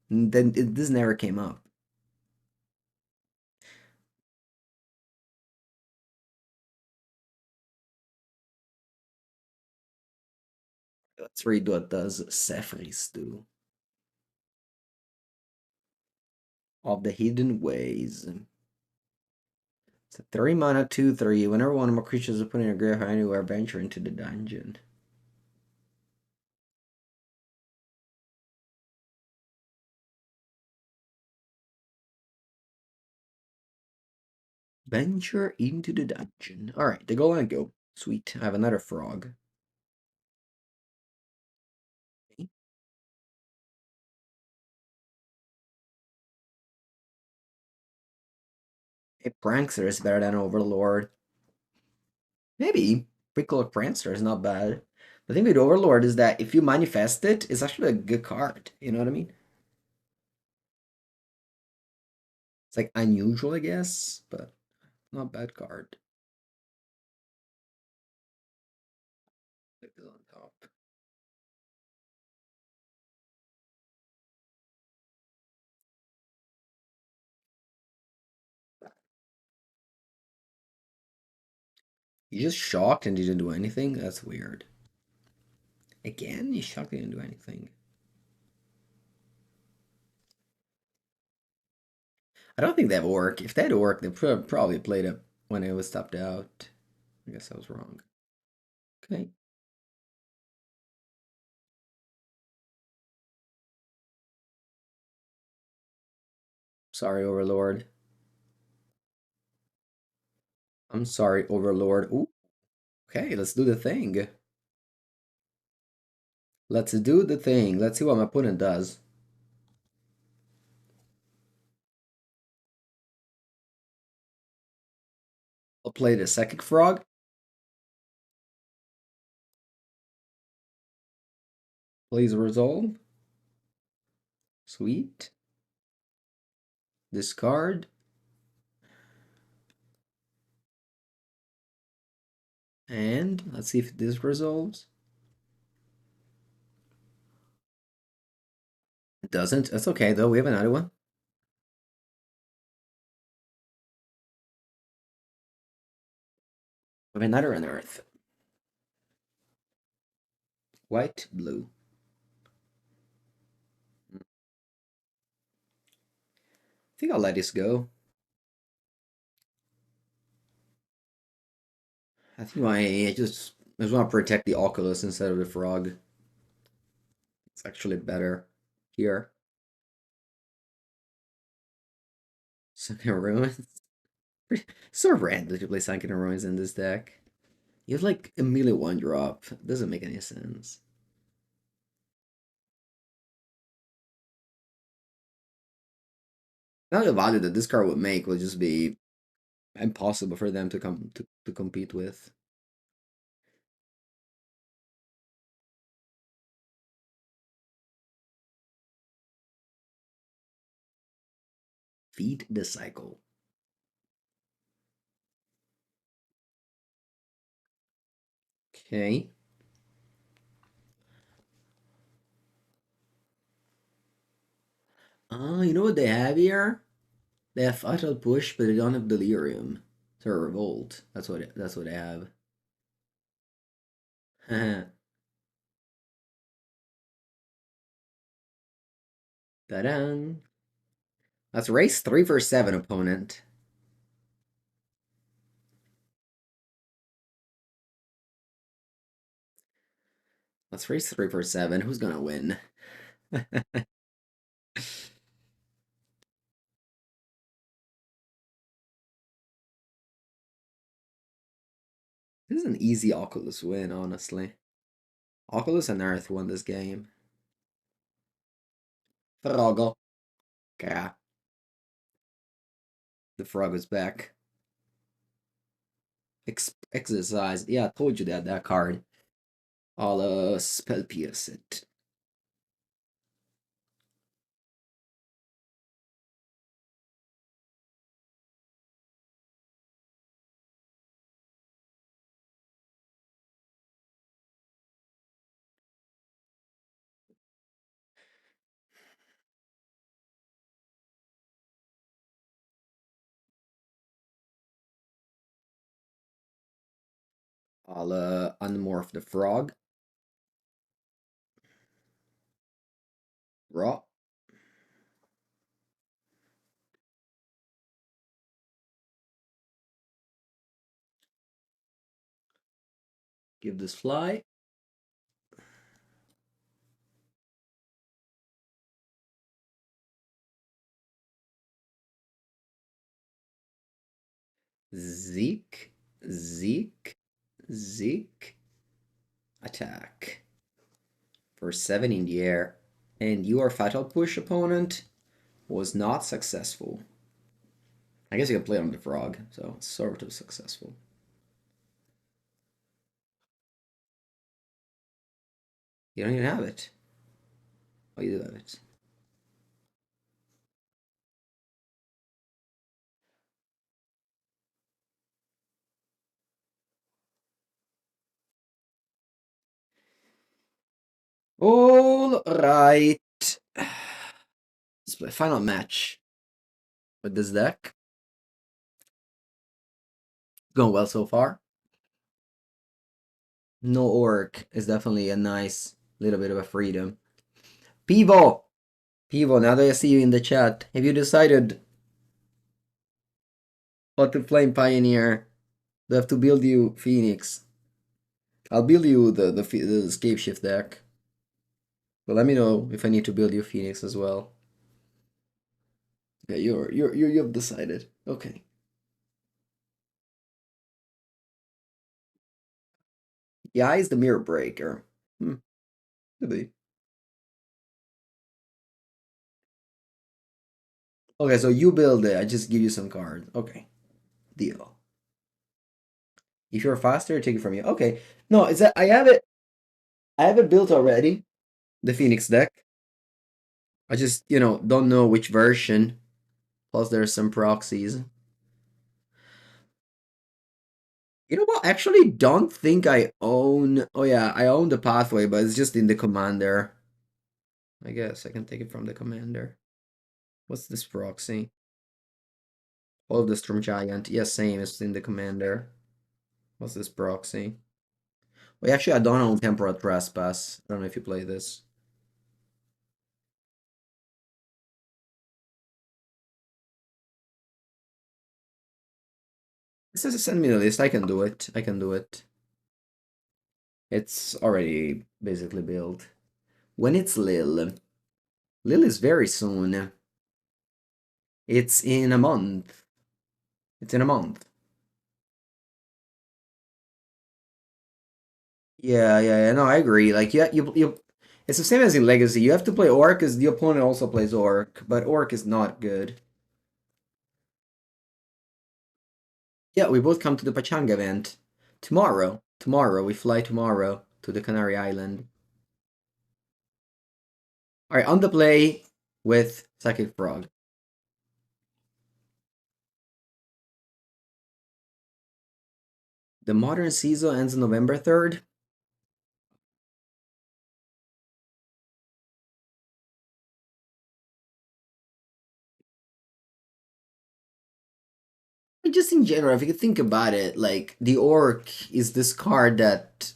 Then this never came up. Let's read what does Sephiris do. Of the Hidden Ways. It's a 3 mana 2/3. Whenever one of my creatures is put in a graveyard anywhere, venture into the dungeon. Venture into the dungeon. Alright, they go and go. Sweet. I have another frog. Okay. A Prankster is better than Overlord. Maybe. Prickle Prankster is not bad. The thing with Overlord is that if you manifest it, it's actually a good card. You know what I mean? It's like unusual, I guess, but not a bad card. It is on top. You just shocked and you didn't do anything? That's weird. Again? You shocked and didn't do anything. I don't think that would work. If that worked, they probably played it when it was tapped out. I guess I was wrong. Okay. Sorry, Overlord. I'm sorry, Overlord. Ooh. Okay, let's do the thing. Let's do the thing. Let's see what my opponent does. I'll play the Psychic Frog. Please resolve. Sweet. Discard. And let's see if this resolves. It doesn't. That's okay though. We have another one. We have another Unearth. White, blue. I think I'll let this go. I think I just want to protect the Oculus instead of the frog. It's actually better here. Sunken Ruins. So random to play Sunken Ruins in this deck. You have like a melee one drop. Doesn't make any sense. Now the value that this card would make would just be impossible for them to come to compete with. Feed the cycle. Okay. You know what they have here? They have Fatal Push, but they don't have Delirium. So Revolt. That's what they have. Ta-da! Let's race 3 for 7, opponent. Let's race 3 for 7. Who's gonna win? This is an easy Oculus win, honestly. Oculus and Earth won this game. Froggle. Yeah. The frog is back. Exercise. Yeah, I told you that card. I'll spell pierce it. I'll unmorph the frog. Raw. Give this fly. Zeke. Zeke. Zeke. Attack. For 7 in the air. And your Fatal Push opponent was not successful. I guess you can play on the frog, so it's sort of successful. You don't even have it. Oh, you do have it. All right. Let's play final match with this deck. Going well so far. No orc is definitely a nice little bit of a freedom. Pivo! Pivo, now that I see you in the chat, have you decided what to play in Pioneer? Do I have to build you Phoenix? I'll build you the Escape Shift deck. But let me know if I need to build you Phoenix as well. Yeah, you've decided. Okay. Yeah, he's the Mirror Breaker. Could be. Okay, so you build it. I just give you some cards. Okay, deal. If you're faster, take it from you. Okay. No, it's that I have it. I have it built already. The Phoenix deck. I just don't know which version. Plus, there's some proxies. You know what? Actually, don't think I own. Oh yeah, I own the pathway, but it's just in the commander. I guess I can take it from the commander. What's this proxy? All of the Storm Giant. Yes, same. It's in the commander. What's this proxy? Well, actually, I don't own Temporal Trespass. I don't know if you play this. It says send me the list. I can do it. I can do it. It's already basically built. When it's Lil. Lil is very soon. It's in a month. It's in a month. Yeah. No, I agree. Like, yeah, you. It's the same as in Legacy. You have to play Orc because the opponent also plays Orc, but Orc is not good. Yeah, we both come to the Pachanga event tomorrow. Tomorrow we fly tomorrow to the Canary Island. All right, on the play with Psychic Frog. The modern season ends on November 3rd. Just in general, if you think about it, like the Orc is this card that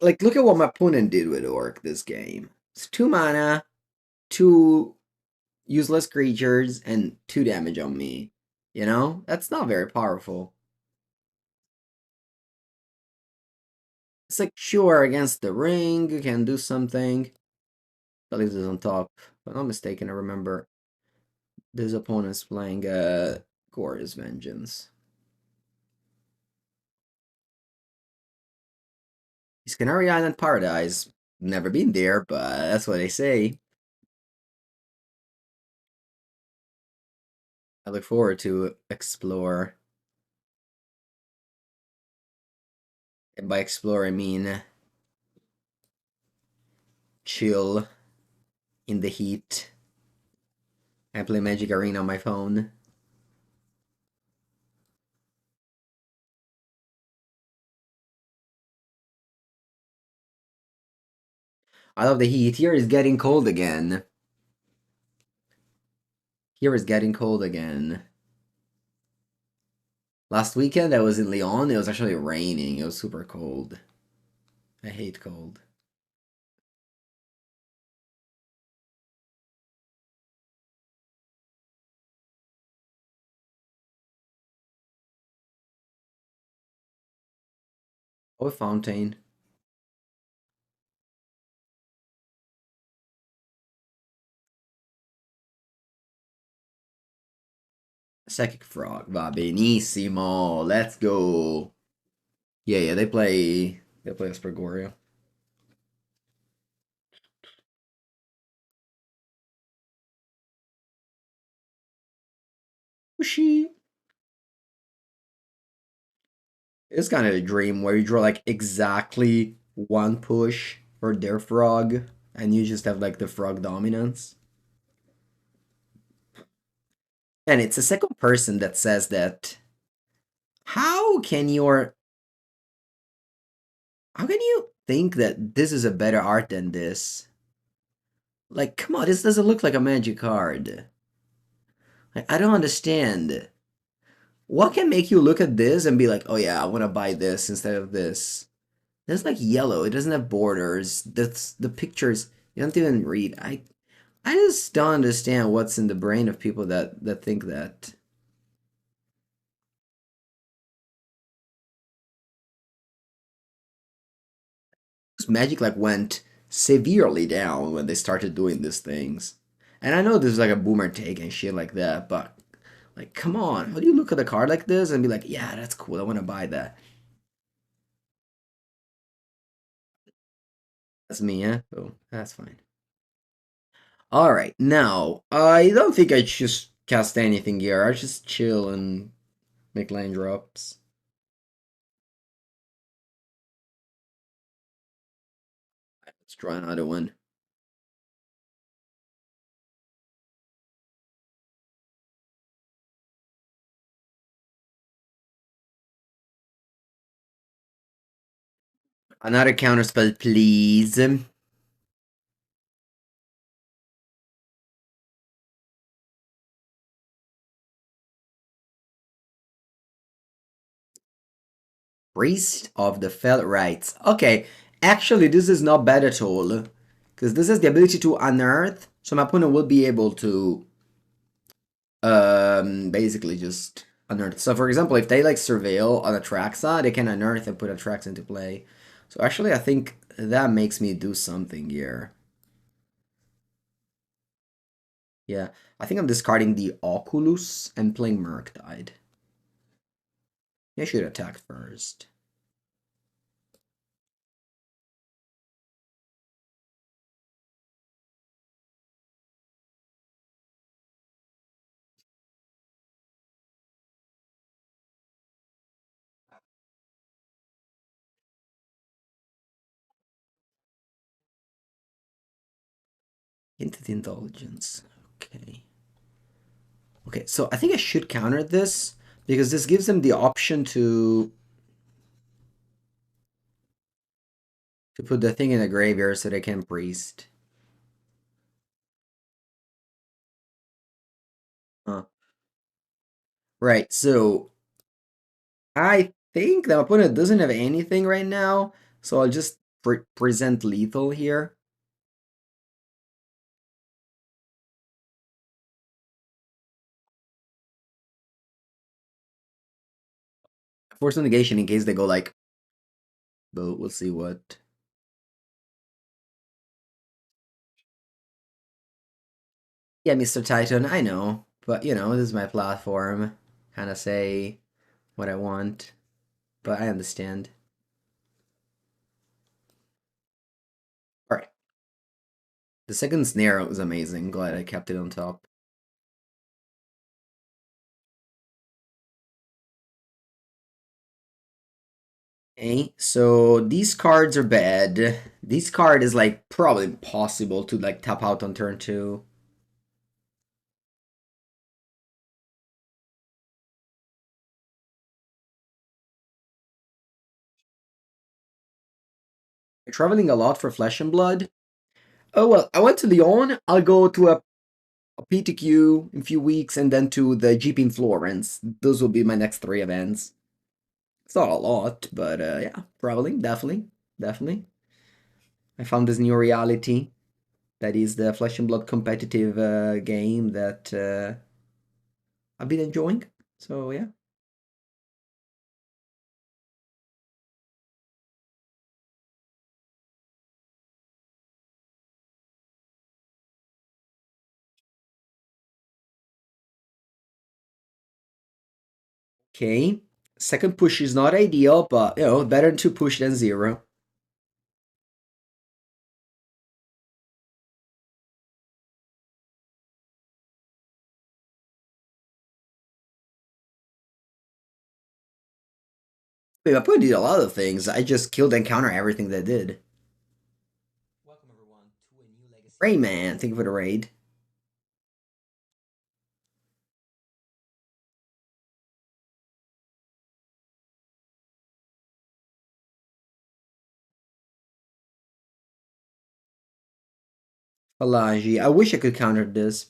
like look at what my opponent did with Orc this game. It's 2 mana, 2 useless creatures, and 2 damage on me. You know? That's not very powerful. It's like sure against the ring, you can do something. That leaves us on top. If I'm not mistaken, I remember this opponent's playing Gore's Vengeance. It's Canary Island Paradise. Never been there, but that's what they say. I look forward to explore. And by explore, I mean chill in the heat. I play Magic Arena on my phone. I love the heat. Here is getting cold again. Here is getting cold again. Last weekend I was in Lyon. It was actually raining. It was super cold. I hate cold. Oh, fountain. Psychic Frog. Va benissimo. Let's go. Yeah, they play Aspergoria. She It's kind of a dream where you draw like exactly one push for their frog, and you just have like the frog dominance. And it's a second person that says that. How can your how can you think that this is a better art than this? Like, come on, this doesn't look like a magic card. Like, I don't understand. What can make you look at this and be like, oh yeah, I want to buy this instead of this? It's like yellow. It doesn't have borders. That's the pictures. You don't even read. I just don't understand what's in the brain of people that think that. Magic like went severely down when they started doing these things. And I know this is like a boomer take and shit like that, but like, come on, how do you look at a card like this and be like, yeah, that's cool, I want to buy that? That's me, yeah. Oh, that's fine. All right, now I don't think I just cast anything here. I just chill and make land drops. Let's try another one. Another counter spell, please. Priest of the Fell Rites. Okay, actually, this is not bad at all. Because this is the ability to unearth, so my opponent will be able to basically just unearth. So for example, if they like surveil on Atraxa, they can unearth and put Atraxa into play. So actually I think that makes me do something here. Yeah. I think I'm discarding the Oculus and playing Murktide. I should attack first. Into the intelligence. Okay. Okay, so I think I should counter this because this gives them the option to put the thing in the graveyard so they can priest. Huh. Right, so I think the opponent doesn't have anything right now, so I'll just present lethal here. Force negation in case they go like, but we'll see what. Yeah, Mr. Titan, I know, but you know, this is my platform. Kind of say what I want, but I understand. All right. The second snare was amazing. Glad I kept it on top. Okay, so these cards are bad. This card is like probably impossible to like tap out on turn 2. You're traveling a lot for Flesh and Blood. Oh well, I went to Lyon. I'll go to a PTQ in a few weeks and then to the GP in Florence. Those will be my next 3 events. It's not a lot, but yeah, traveling, definitely. I found this new reality that is the Flesh and Blood competitive game that I've been enjoying. So yeah. Okay. Second push is not ideal, but you know, better to push than 0. Wait, I put did a lot of things. I just killed and counter everything they did. Welcome everyone to a new legacy. Rayman, thank you for the raid. Alaji, I wish I could counter this.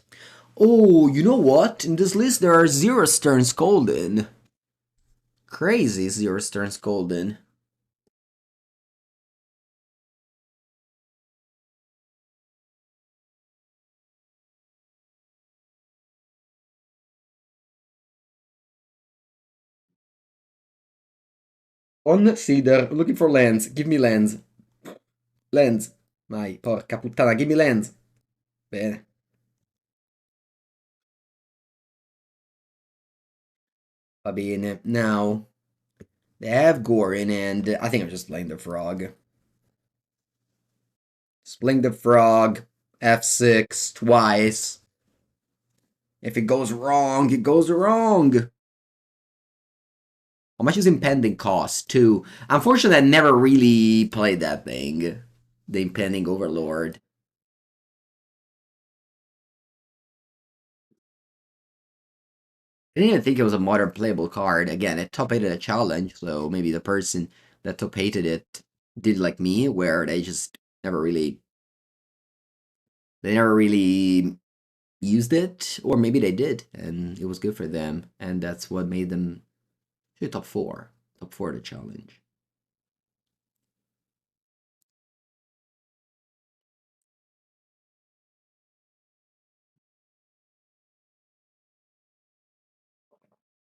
Oh, you know what? In this list there are 0 Stern Golden. Crazy 0 Stern Golden. On Cedar, looking for lands. Give me lands. Lands. Mai, porca puttana, give me lands. Bene. Va bene. Now, they have Gorin, and I think I'm just playing the frog. Spling the frog. F6 twice. If it goes wrong, it goes wrong. How much is impending cost, too? Unfortunately, I never really played that thing. The impending overlord. I didn't even think it was a modern playable card. Again, it top 8 a challenge, so maybe the person that top 8 it did like me, where they just never really used it, or maybe they did, and it was good for them, and that's what made them top 4. Top 4 the challenge.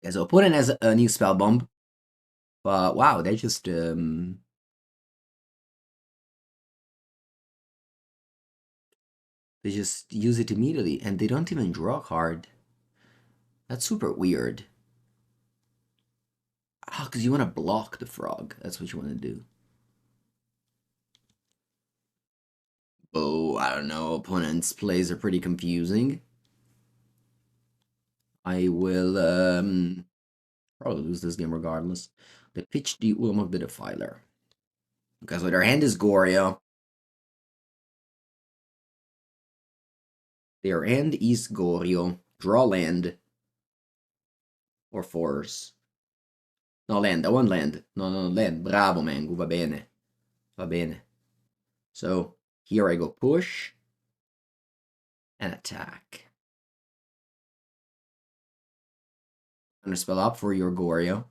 Yeah, so opponent has a new spell bomb. But wow, they just use it immediately, and they don't even draw a card. That's super weird. Oh, because you want to block the frog. That's what you want to do. Oh, I don't know. Opponent's plays are pretty confusing. I will probably lose this game regardless. They pitch the Ulm of the Defiler. Okay, so their hand is Goryo. Their hand is Goryo. Draw land. Or force. No, land. I want land. No, no, land. Bravo, Mengu. Va bene. Va bene. So, here I go push. And attack. I'm going to spell up for your Goryo.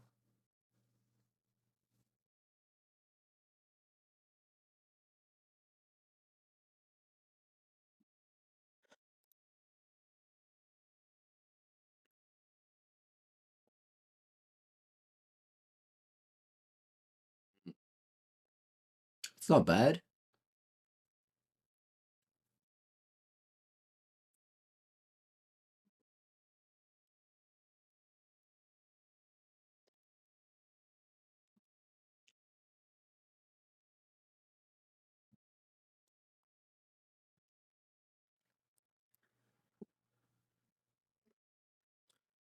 It's not bad.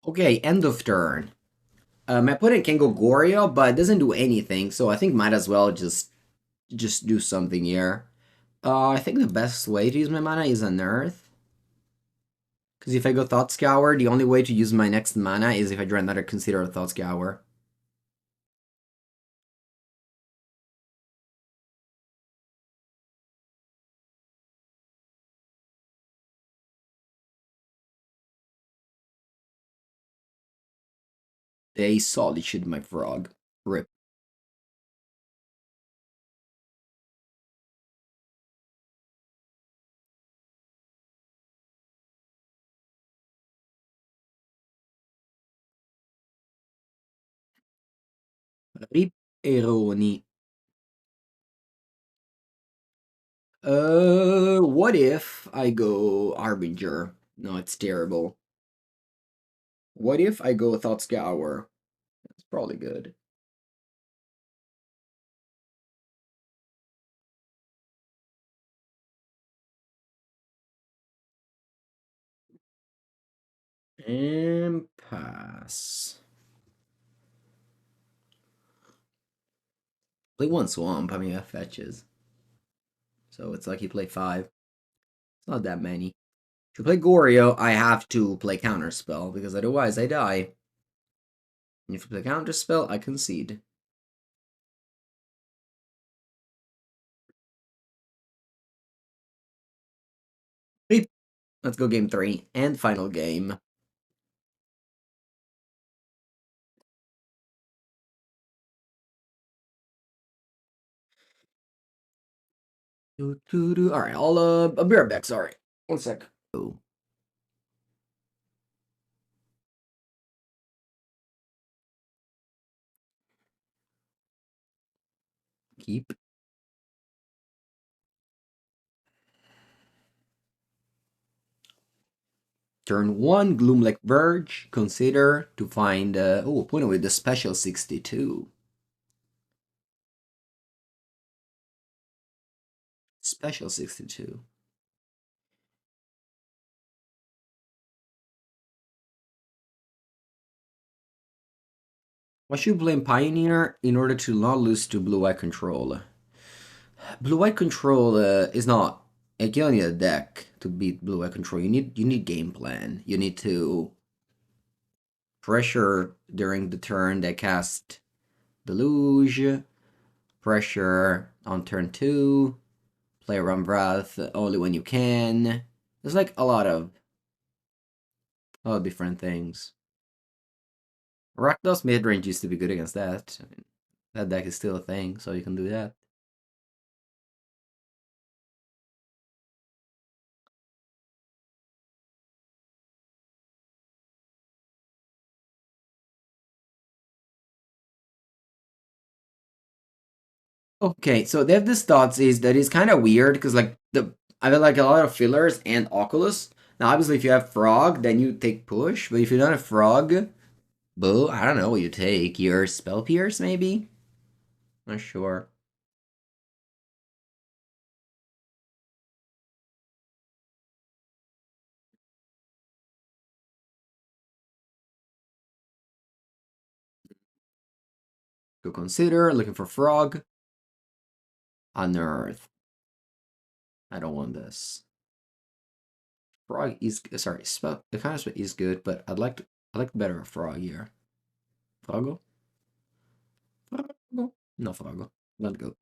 Okay, end of turn. My opponent can go Goryo, but it doesn't do anything, so I think might as well just do something here. I think the best way to use my mana is Unearth. Because if I go Thought Scour, the only way to use my next mana is if I draw another Consider a Thought Scour. They Solitude my frog. Rip. Rip Eroni. What if I go Harbinger? No, it's terrible. What if I go Thought Scour? That's probably good. And pass. Play one swamp, I mean, that fetches. So it's like you play 5. It's not that many. To play Goryo, I have to play Counterspell, because otherwise I die. And if I play Counterspell, I concede. Let's go game 3, and final game. Alright, I'll be right back, sorry. 1 sec. Oh. Keep. Turn 1, Gloomlake Verge. Consider to find, opponent with the special 62. Special 62. Why should you blame Pioneer in order to not lose to Blue-White Control? Blue-White Control is not... Like, you don't need a deck to beat Blue-White Control. You need game plan. You need to pressure during the turn they cast Deluge, pressure on turn 2, play around Wrath only when you can. There's like a lot of different things. Rakdos midrange used to be good against that. I mean, that deck is still a thing, so you can do that. Okay, so they have this thoughts is that it's kind of weird because like I feel like a lot of fillers and Oculus. Now obviously if you have Frog, then you take push, but if you don't have Frog, Boo, I don't know what you take. Your Spell Pierce, maybe? Not sure. Go consider, looking for frog. Unearth. I don't want this. Frog is sorry, spell the kind of spell is good, but I like better a frog here. Frogo? Frogo? No Frogo. Let go.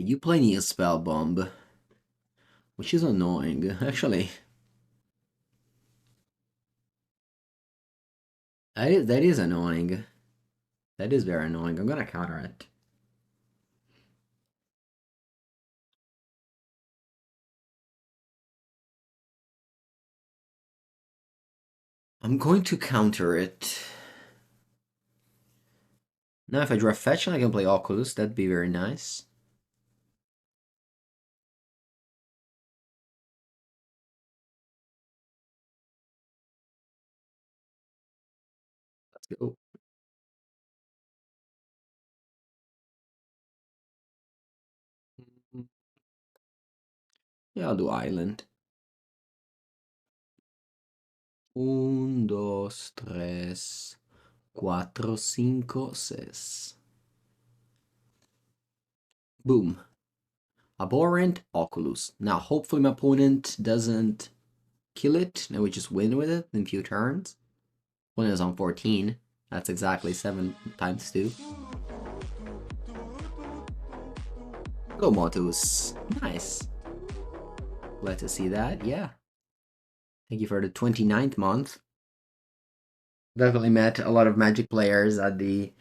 You play need a spell bomb, which is annoying. Actually, that is annoying. That is very annoying. I'm gonna counter it. I'm going to counter it. Now, if I draw fetch and I can play Oculus, that'd be very nice. Let's go. Yeah, I'll do Island. Un, dos, tres, cuatro, cinco, seis. Boom. Abhorrent Oculus. Now, hopefully my opponent doesn't kill it, and we just win with it in few turns. Opponent is on 14. That's exactly 7 times 2. Go Motus. Nice. Glad to see that, yeah. Thank you for the 29th month. Definitely met a lot of Magic players at the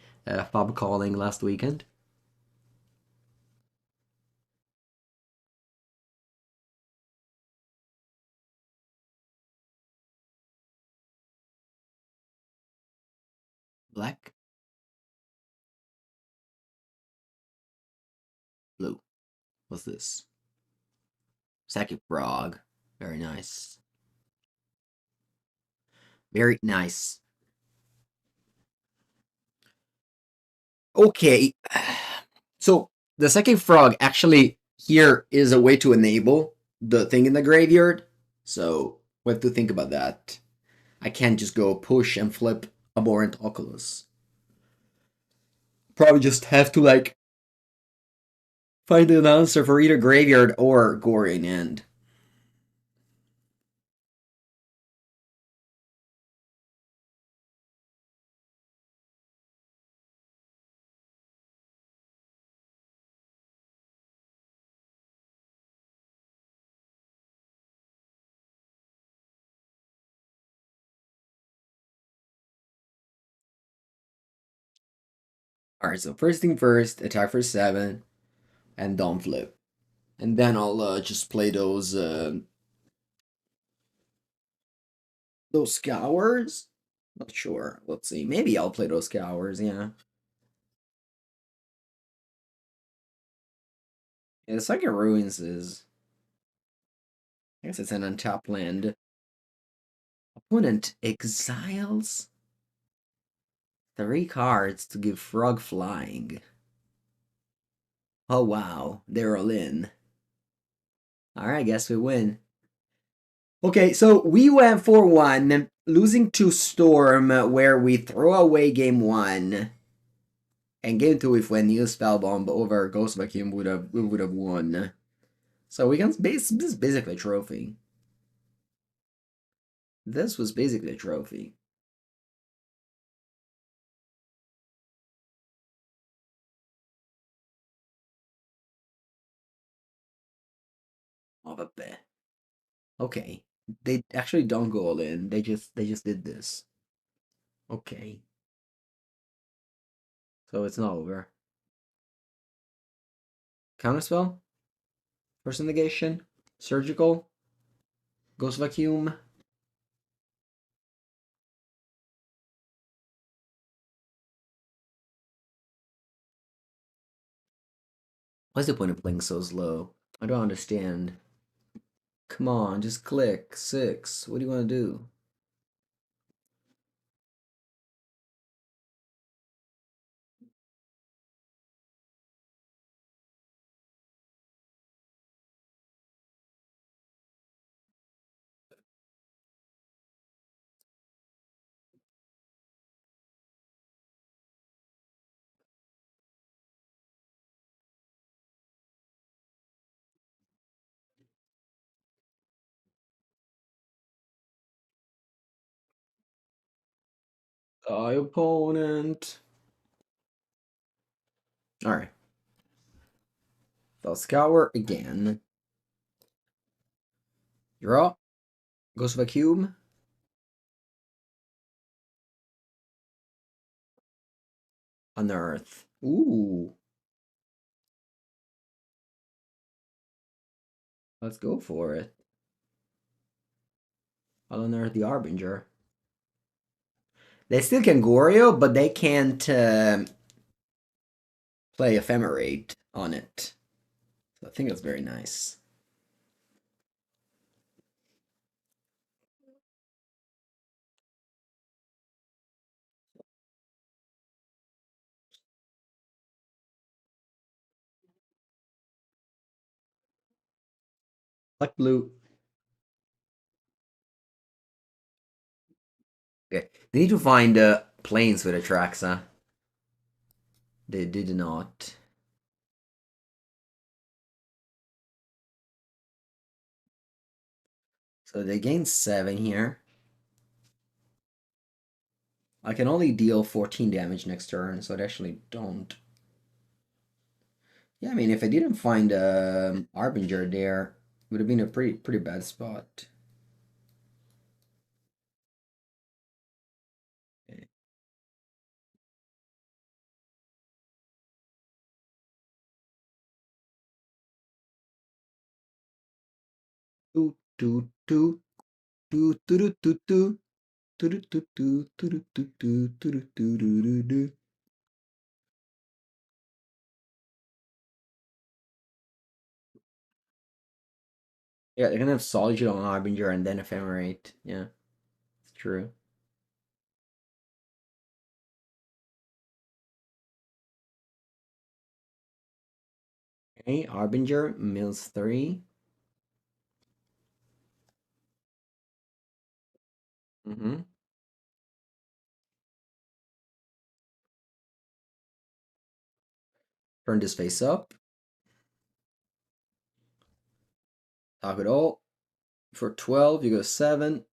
pub calling last weekend. Black, blue. What's this? Psychic Frog. Very nice. Very nice. Okay. So the second frog actually here is a way to enable the thing in the graveyard. So we have to think about that. I can't just go push and flip Abhorrent Oculus. Probably just have to like find an answer for either graveyard or Goring End. Alright, so first thing first, attack for 7, and don't flip. And then I'll just play those scours. Not sure. Let's see. Maybe I'll play those scours. Yeah. Yeah, the second ruins is. I guess it's an untapped land. Opponent exiles 3 cards to give Frog flying. Oh wow, they're all in. Alright, I guess we win. Okay, so we went for 1, losing to Storm, where we throw away game 1. And game 2, if we new Spellbomb over Ghost Vacuum, we would have won. So we can this is basically a trophy. This was basically a trophy. Oh, but okay, they actually don't go all in. They just did this. Okay, so it's not over. Counterspell, first negation, surgical, Ghost Vacuum. What's the point of playing so slow? I don't understand. Come on, just click 6. What do you want to do? Opponent. All right. They'll scour again. Draw. Ghost Vacuum. Unearth. Ooh. Let's go for it. I'll unearth the Harbinger. They still can Goryo, but they can't play Ephemerate on it. So I think that's very nice. Black blue. Okay. They need to find planes with Atraxa. They did not. So they gain 7 here. I can only deal 14 damage next turn, so I actually don't. Yeah, I mean, if I didn't find Harbinger there, it would have been a pretty bad spot. Okay. Do do do do do do do do do do do do do do do do do do. Yeah, they're gonna have Solitude on Harbinger and then Ephemerate. Yeah, it's true. Okay, Harbinger mills 3. Mm-hmm. Turn this face up. Top it all. For 12, you go 7.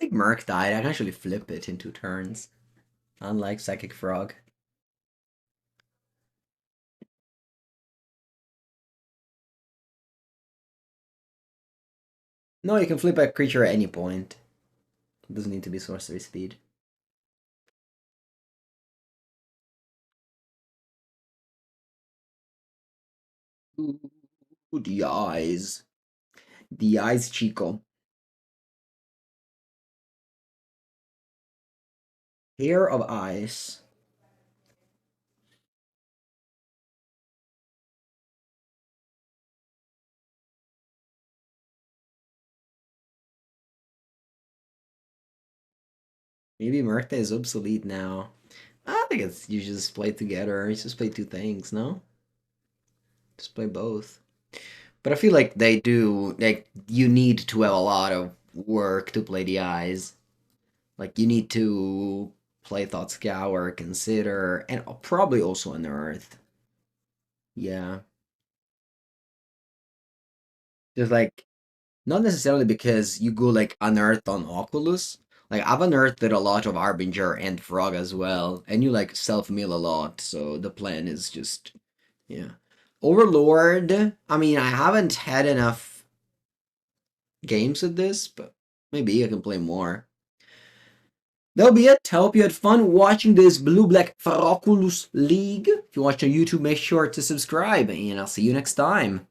I think Merc died. I can actually flip it in 2 turns. Unlike Psychic Frog. No, you can flip a creature at any point. It doesn't need to be sorcery speed. Ooh, the eyes. The eyes, Chico. Hair of Ice. Maybe Murta is obsolete now. I think it's you just play together. You just play two things, no? Just play both. But I feel like they do like you need to have a lot of work to play the eyes. Like you need to play Thought Scour, Consider, and probably also Unearth. Yeah. Just like not necessarily because you go like Unearth on Oculus. Like I've unearthed a lot of Harbinger and Frog as well, and you like self mill a lot, so the plan is just yeah. Overlord, I mean I haven't had enough games with this, but maybe I can play more. That'll be it. I hope you had fun watching this Blue Black Froculus League. If you watch on YouTube, make sure to subscribe, and I'll see you next time.